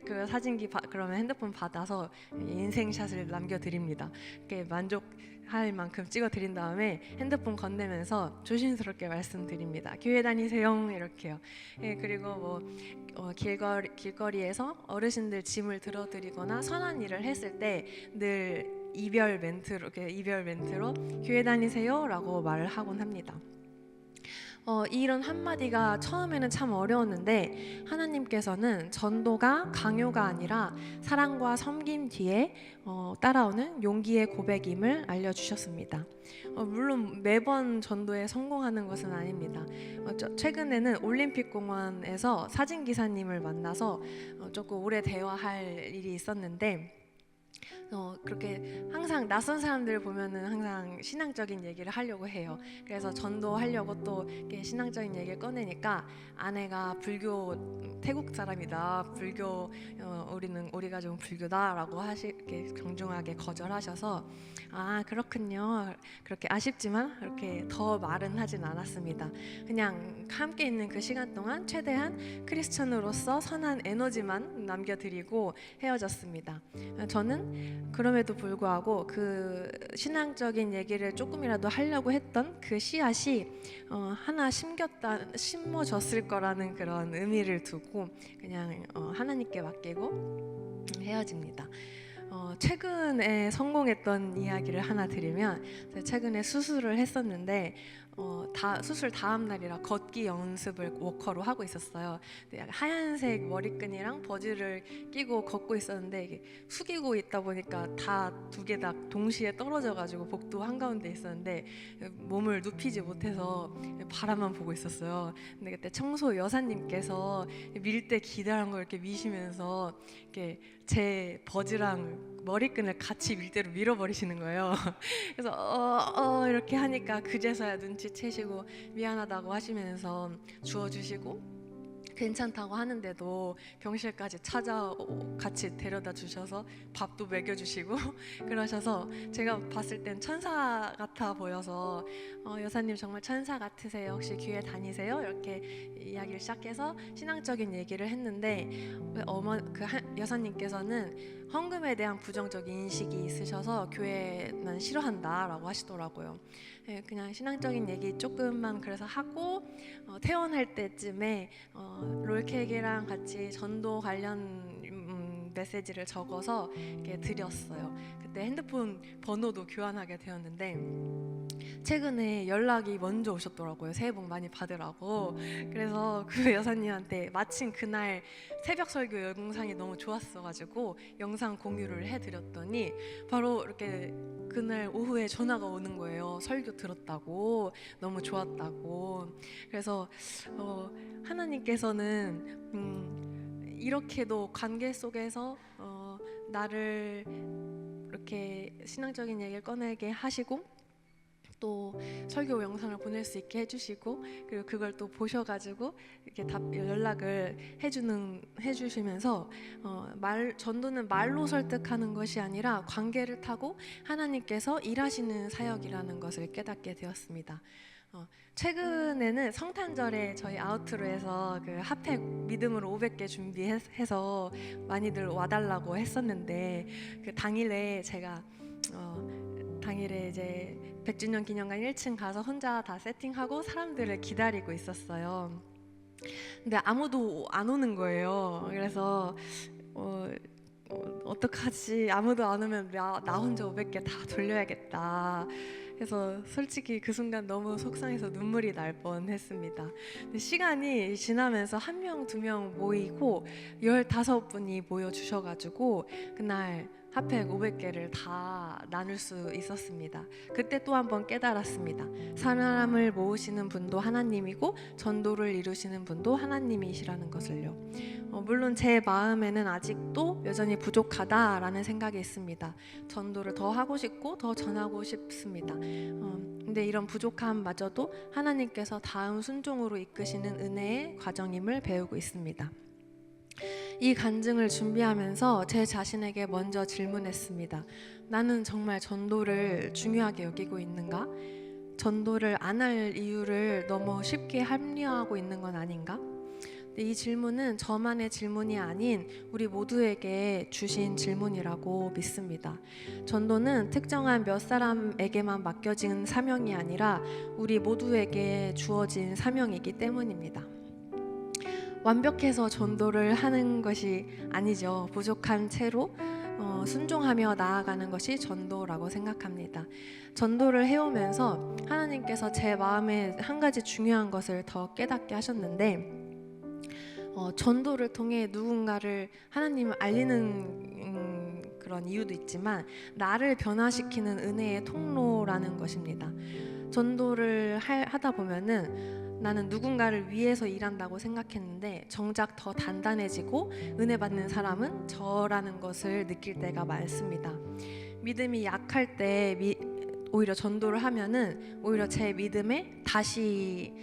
그 사진기 그러면 핸드폰 받아서 인생샷을 남겨드립니다. 이렇게 만족할 만큼 찍어드린 다음에 핸드폰 건네면서 조심스럽게 말씀드립니다. 교회 다니세요 이렇게요. 그리고 길거리에서 어르신들 짐을 들어드리거나 선한 일을 했을 때 늘 이별 멘트로 교회 다니세요라고 말을 하곤 합니다. 이런 한마디가 처음에는 참 어려웠는데 하나님께서는 전도가 강요가 아니라 사랑과 섬김 뒤에 따라오는 용기의 고백임을 알려주셨습니다. 물론 매번 전도에 성공하는 것은 아닙니다. 최근에는 올림픽공원에서 사진기사님을 만나서 조금 오래 대화할 일이 있었는데, 그렇게 항상 낯선 사람들을 보면은 항상 신앙적인 얘기를 하려고 해요. 그래서 전도하려고 또 이렇게 신앙적인 얘기를 꺼내니까 아내가 불교 태국 사람이다, 불교 우리가 좀 불교다라고 이렇게 정중하게 거절하셔서 아 그렇군요. 그렇게 아쉽지만 그렇게 더 말은 하진 않았습니다. 그냥 함께 있는 그 시간 동안 최대한 크리스천으로서 선한 에너지만 남겨드리고 헤어졌습니다. 저는 그럼에도 불구하고 그 신앙적인 얘기를 조금이라도 하려고 했던 그 씨앗이 하나 심어졌을 거라는 그런 의미를 두고 그냥 하나님께 맡기고 헤어집니다. 최근에 성공했던 이야기를 하나 드리면, 제가 최근에 수술을 했었는데 수술 다음 날이라 걷기 연습을 워커로 하고 있었어요. 근데 하얀색 머리끈이랑 버즈를 끼고 걷고 있었는데 이게 숙이고 있다 보니까 다 두 개 다 동시에 떨어져가지고 복도 한가운데 있었는데 몸을 눕히지 못해서 바라만 보고 있었어요. 근데 그때 청소 여사님께서 밀대 기다란 걸 이렇게 미시면서 이렇게 제 버즈랑 머리끈을 같이 밀대로 밀어버리시는 거예요. 그래서 이렇게 하니까 그제서야 눈치채시고 미안하다고 하시면서 주워주시고 괜찮다고 하는데도 병실까지 같이 데려다 주셔서 밥도 먹여주시고 그러셔서 제가 봤을 땐 천사 같아 보여서 여사님 정말 천사 같으세요. 혹시 교회 다니세요? 이렇게 이야기를 시작해서 신앙적인 얘기를 했는데 여사님께서는 헌금에 대한 부정적인 인식이 있으셔서 교회는 싫어한다라고 하시더라고요. 그냥 신앙적인 얘기 조금만 그래서 하고 퇴원할 때쯤에 롤케이크랑 같이 전도 관련 메시지를 적어서 이렇게 드렸어요. 그때 핸드폰 번호도 교환하게 되었는데 최근에 연락이 먼저 오셨더라고요. 새해 복 많이 받으라고. 그래서 그 여사님한테 마침 그날 새벽 설교 영상이 너무 좋았어가지고 영상 공유를 해드렸더니 바로 이렇게 그날 오후에 전화가 오는 거예요. 설교 들었다고, 너무 좋았다고. 그래서 하나님께서는 이렇게도 관계 속에서 나를 이렇게 신앙적인 얘기를 꺼내게 하시고 또 설교 영상을 보낼 수 있게 해주시고 그리고 그걸 또 보셔가지고 이렇게 연락을 해주시면서 전도는 말로 설득하는 것이 아니라 관계를 타고 하나님께서 일하시는 사역이라는 것을 깨닫게 되었습니다. 최근에는 성탄절에 저희 아우트로에서 그 핫팩 믿음으로 500개 준비해서 많이들 와달라고 했었는데 그 당일에 제가 이제 100주년 기념관 1층 가서 혼자 다 세팅하고 사람들을 기다리고 있었어요. 근데 아무도 안 오는 거예요. 그래서 어떡하지? 아무도 안 오면 나 혼자 500개 다 돌려야겠다. 그래서 솔직히 그 순간 너무 속상해서 눈물이 날 뻔했습니다. 근데 시간이 지나면서 1명, 2명 모이고 15분이 모여주셔가지고 그날 핫팩 500개를 다 나눌 수 있었습니다. 그때 또 한 번 깨달았습니다. 사람을 모으시는 분도 하나님이고 전도를 이루시는 분도 하나님이시라는 것을요. 물론 제 마음에는 아직도 여전히 부족하다라는 생각이 있습니다. 전도를 더 하고 싶고 더 전하고 싶습니다. 근데 이런 부족함마저도 하나님께서 다음 순종으로 이끄시는 은혜의 과정임을 배우고 있습니다. 이 간증을 준비하면서 제 자신에게 먼저 질문했습니다. 나는 정말 전도를 중요하게 여기고 있는가? 전도를 안 할 이유를 너무 쉽게 합리화하고 있는 건 아닌가? 근데 이 질문은 저만의 질문이 아닌 우리 모두에게 주신 질문이라고 믿습니다. 전도는 특정한 몇 사람에게만 맡겨진 사명이 아니라 우리 모두에게 주어진 사명이기 때문입니다. 완벽해서 전도를 하는 것이 아니죠. 부족한 채로 순종하며 나아가는 것이 전도라고 생각합니다. 전도를 해오면서 하나님께서 제 마음에 한 가지 중요한 것을 더 깨닫게 하셨는데 전도를 통해 누군가를 하나님을 알리는 그런 이유도 있지만 나를 변화시키는 은혜의 통로라는 것입니다. 전도를 하다 보면은 나는 누군가를 위해서 일한다고 생각했는데 정작 더 단단해지고 은혜 받는 사람은 저라는 것을 느낄 때가 많습니다. 믿음이 약할 때 오히려 전도를 하면은 오히려 제 믿음이 다시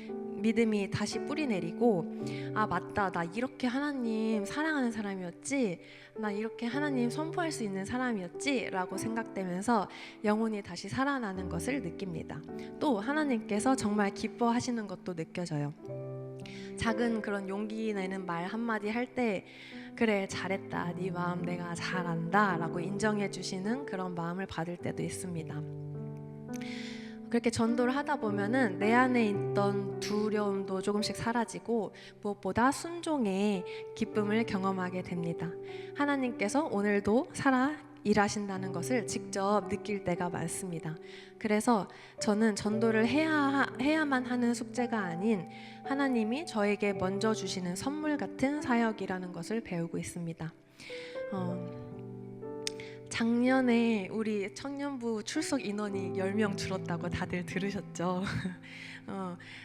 뿌리 내리고, 아 맞다, 나 이렇게 하나님 사랑하는 사람이었지, 나 이렇게 하나님 선포할 수 있는 사람이었지 라고 생각되면서 영혼이 다시 살아나는 것을 느낍니다. 또 하나님께서 정말 기뻐하시는 것도 느껴져요. 작은 그런 용기 내는 말 한마디 할 때 그래 잘했다, 네 마음 내가 잘 안다 라고 인정해 주시는 그런 마음을 받을 때도 있습니다. 그렇게 전도를 하다 보면은 내 안에 있던 두려움도 조금씩 사라지고 무엇보다 순종의 기쁨을 경험하게 됩니다. 하나님께서 오늘도 일하신다는 것을 직접 느낄 때가 많습니다. 그래서 저는 전도를 해야만 하는 숙제가 아닌 하나님이 저에게 먼저 주시는 선물 같은 사역이라는 것을 배우고 있습니다. 작년에 우리 청년부 출석 인원이 10명 줄었다고 다들 들으셨죠?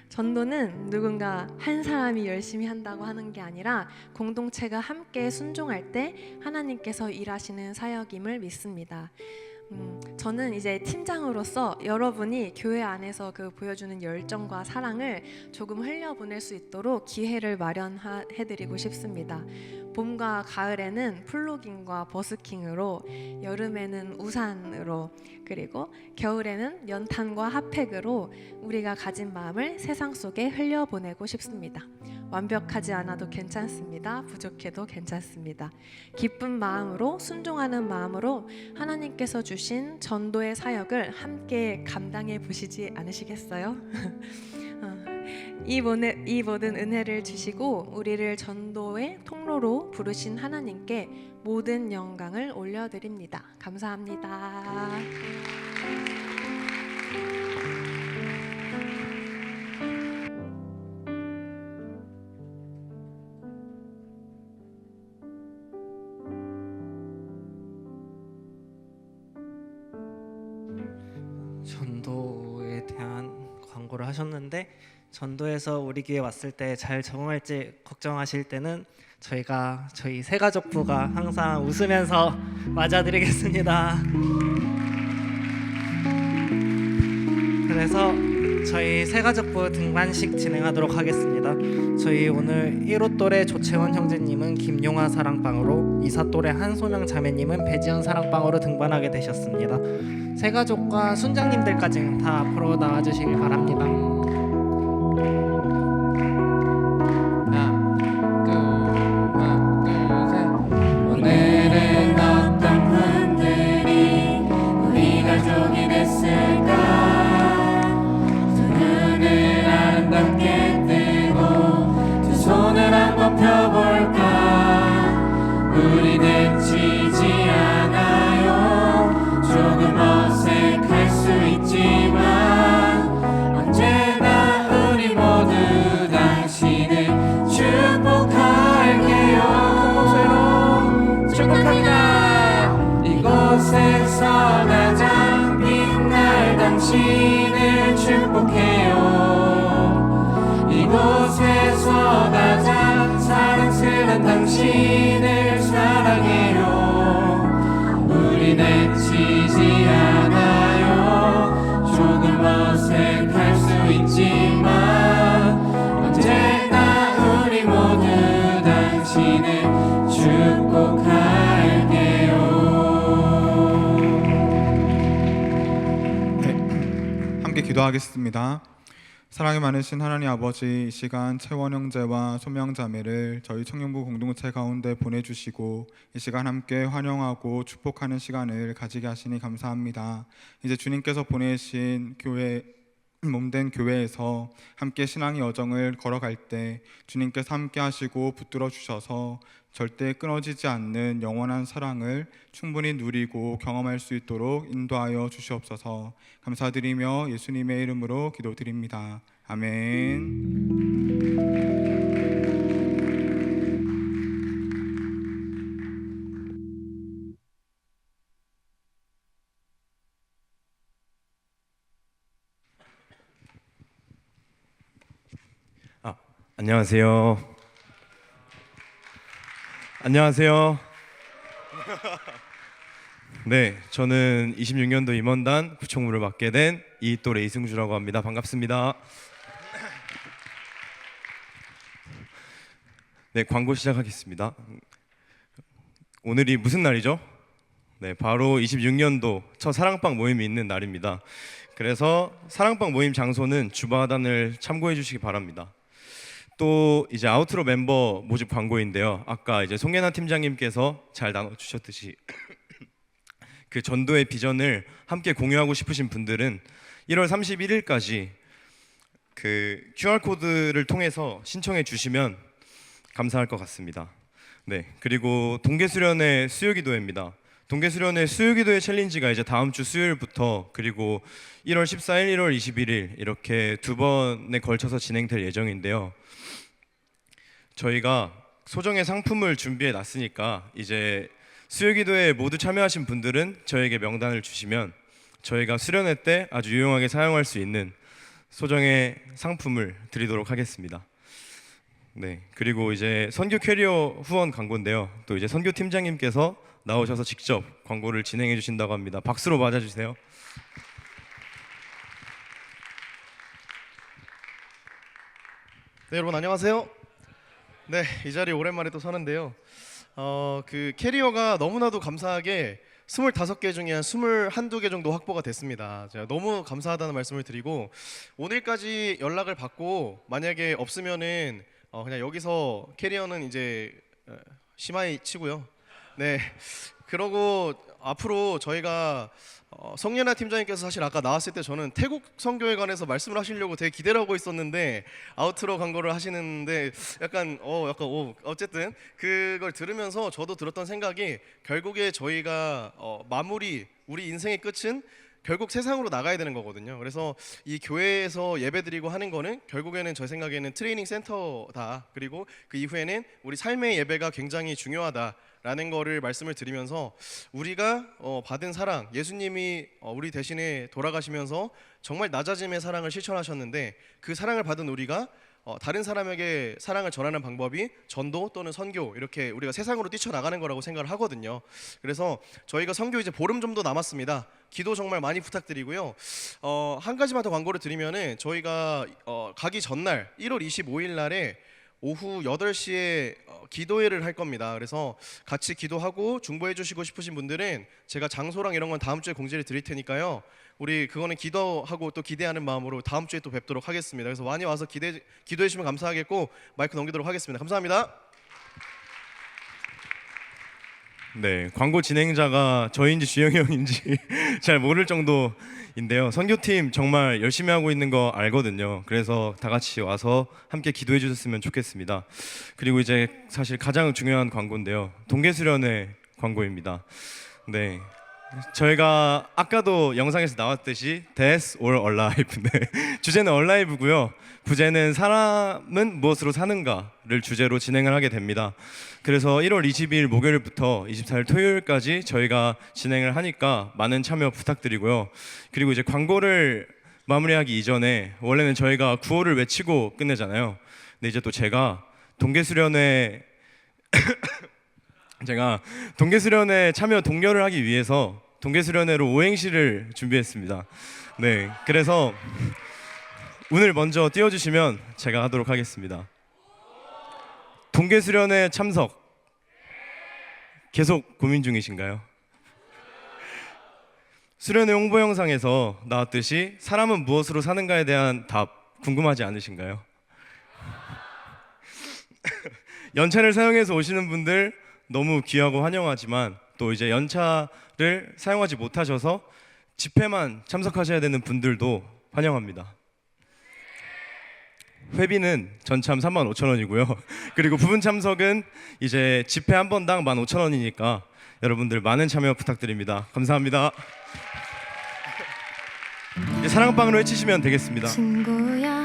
전도는 누군가 한 사람이 열심히 한다고 하는 게 아니라 공동체가 함께 순종할 때 하나님께서 일하시는 사역임을 믿습니다. 저는 이제 팀장으로서 여러분이 교회 안에서 그 보여주는 열정과 사랑을 조금 흘려보낼 수 있도록 기회를 마련해드리고 싶습니다. 봄과 가을에는 플로깅과 버스킹으로, 여름에는 우산으로, 그리고 겨울에는 연탄과 핫팩으로 우리가 가진 마음을 세상 속에 흘려보내고 싶습니다. 완벽하지 않아도 괜찮습니다. 부족해도 괜찮습니다. 기쁜 마음으로, 순종하는 마음으로 하나님께서 주신 전도의 사역을 함께 감당해 보시지 않으시겠어요? 이 모든 은혜를 주시고 우리를 전도의 통로로 부르신 하나님께 모든 영광을 올려드립니다. 감사합니다. 전도에 대한 광고를 하셨는데, 전도에서 우리 교회 왔을 때 잘 적응할지 걱정하실 때는 저희 새가족부가 항상 웃으면서 맞아드리겠습니다. 그래서 저희 새가족부 등반식 진행하도록 하겠습니다. 저희 오늘 1호 또래 조채원 형제님은 김용화 사랑방으로, 2사 또래 한소명 자매님은 배지연 사랑방으로 등반하게 되셨습니다. 새가족과 순장님들까지 다 앞으로 나와주시길 바랍니다. 오늘은 어떤 분들이 우리 가족이 됐을까? 두 눈을 아름답게 뜨고 두 손을 한번 펴볼까? 우리는 지지 않아요. 조금 어색할 수 있지만 언제나 우리 모두 당신을 축복할게요. 축복합니다. 이곳에서 가장 빛날 당신을 축복해요. 이곳에서 가장 사랑스러운 당신을 사랑해요. 우리는 지지 않아요. 조금 어색할 수 있지만 언제나 우리 모두 당신을 축복할게요. 함께 기도하겠습니다. 사랑이 많으신 하나님 아버지, 이 시간 채원 형제와 소명 자매를 저희 청년부 공동체 가운데 보내주시고 이 시간 함께 환영하고 축복하는 시간을 가지게 하시니 감사합니다. 이제 주님께서 보내신 몸된 교회에서 함께 신앙의 여정을 걸어갈 때 주님께서 함께 하시고 붙들어 주셔서 절대 끊어지지 않는 영원한 사랑을 충분히 누리고 경험할 수 있도록 인도하여 주시옵소서. 감사드리며 예수님의 이름으로 기도드립니다. 아멘. 안녕하세요. 안녕하세요. 네, 저는 26년도 임원단 부총무를 맡게 된 이또래 이승주라고 합니다. 반갑습니다. 네, 광고 시작하겠습니다. 오늘이 무슨 날이죠? 네, 바로 26년도 첫 사랑방 모임이 있는 날입니다. 그래서 사랑방 모임 장소는 주바단을 참고해 주시기 바랍니다. 또 이제 아우트로 멤버 모집 광고인데요. 아까 이제 송예나 팀장님께서 잘 나눠 주셨듯이 그 전도의 비전을 함께 공유하고 싶으신 분들은 1월 31일까지 그 QR 코드를 통해서 신청해 주시면 감사할 것 같습니다. 네, 그리고 동계수련회 수요기도회입니다. 동계수련회 수요기도회 챌린지가 이제 다음 주 수요일부터 그리고 1월 14일, 1월 21일 이렇게 두 번에 걸쳐서 진행될 예정인데요. 저희가 소정의 상품을 준비해 놨으니까 이제 수요기도에 모두 참여하신 분들은 저에게 명단을 주시면 저희가 수련회 때 아주 유용하게 사용할 수 있는 소정의 상품을 드리도록 하겠습니다. 네, 그리고 이제 선교 캐리어 후원 광고인데요. 또 이제 선교 팀장님께서 나오셔서 직접 광고를 진행해 주신다고 합니다. 박수로 맞아주세요. 네, 여러분 안녕하세요. 네, 이 자리에 오랜만에 또 서는데요. 그 캐리어가 너무나도 감사하게 25개 중에 한 21개 정도 확보가 됐습니다. 제가 너무 감사하다는 말씀을 드리고 오늘까지 연락을 받고 만약에 없으면은 그냥 여기서 캐리어는 이제 심하이 치고요. 네, 그러고 앞으로 저희가 성예나 팀장님께서 사실 아까 나왔을 때 저는 태국 선교에 관해서 말씀을 하시려고 되게 기대를 하고 있었는데 아우트로 광고를 하시는데 어쨌든 그걸 들으면서 저도 들었던 생각이 결국에 저희가 우리 인생의 끝은 결국 세상으로 나가야 되는 거거든요. 그래서 이 교회에서 예배드리고 하는 거는 결국에는 제 생각에는 트레이닝 센터다. 그리고 그 이후에는 우리 삶의 예배가 굉장히 중요하다라는 거를 말씀을 드리면서 우리가 받은 사랑, 예수님이 우리 대신에 돌아가시면서 정말 낮아짐의 사랑을 실천하셨는데 그 사랑을 받은 우리가 다른 사람에게 사랑을 전하는 방법이 전도 또는 선교 이렇게 우리가 세상으로 뛰쳐나가는 거라고 생각을 하거든요. 그래서 저희가 선교 이제 보름 정도 남았습니다. 기도 정말 많이 부탁드리고요. 한 가지만 더 광고를 드리면은 저희가 가기 전날 1월 25일 날에 오후 8시에 기도회를 할 겁니다. 그래서 같이 기도하고 중보해 주시고 싶으신 분들은 제가 장소랑 이런 건 다음 주에 공지를 드릴 테니까요. 우리 그거는 기도하고 또 기대하는 마음으로 다음 주에 또 뵙도록 하겠습니다. 그래서 많이 와서 기도해 주시면 감사하겠고 마이크 넘기도록 하겠습니다. 감사합니다. 네, 광고 진행자가 저인지 주영이 형인지 잘 모를 정도인데요. 선교팀 정말 열심히 하고 있는 거 알거든요. 그래서 다 같이 와서 함께 기도해 주셨으면 좋겠습니다. 그리고 이제 사실 가장 중요한 광고인데요. 동계수련회 광고입니다. 네, 저희가 아까도 영상에서 나왔듯이 Death or Alive, 네, 주제는 Alive고요. 부제는 사람은 무엇으로 사는가를 주제로 진행을 하게 됩니다. 그래서 1월 22일 목요일부터 24일 토요일까지 저희가 진행을 하니까 많은 참여 부탁드리고요. 그리고 이제 광고를 마무리하기 이전에 원래는 저희가 구호를 외치고 끝내잖아요. 근데 이제 또 제가 동계수련회 참여 독려를 하기 위해서 동계수련회로 오행시를 준비했습니다. 네, 그래서 오늘 먼저 띄워주시면 제가 하도록 하겠습니다. 동계수련회 참석 계속 고민 중이신가요? 수련회 홍보 영상에서 나왔듯이 사람은 무엇으로 사는가에 대한 답 궁금하지 않으신가요? 연차를 사용해서 오시는 분들 너무 귀하고 환영하지만 또 이제 연차를 사용하지 못하셔서 집회만 참석하셔야 되는 분들도 환영합니다. 회비는 전참 35,000원이고요. 그리고 부분 참석은 이제 집회 한 번당 15,000원이니까 여러분들 많은 참여 부탁드립니다. 감사합니다. 이제 사랑방으로 해치시면 되겠습니다. 친구야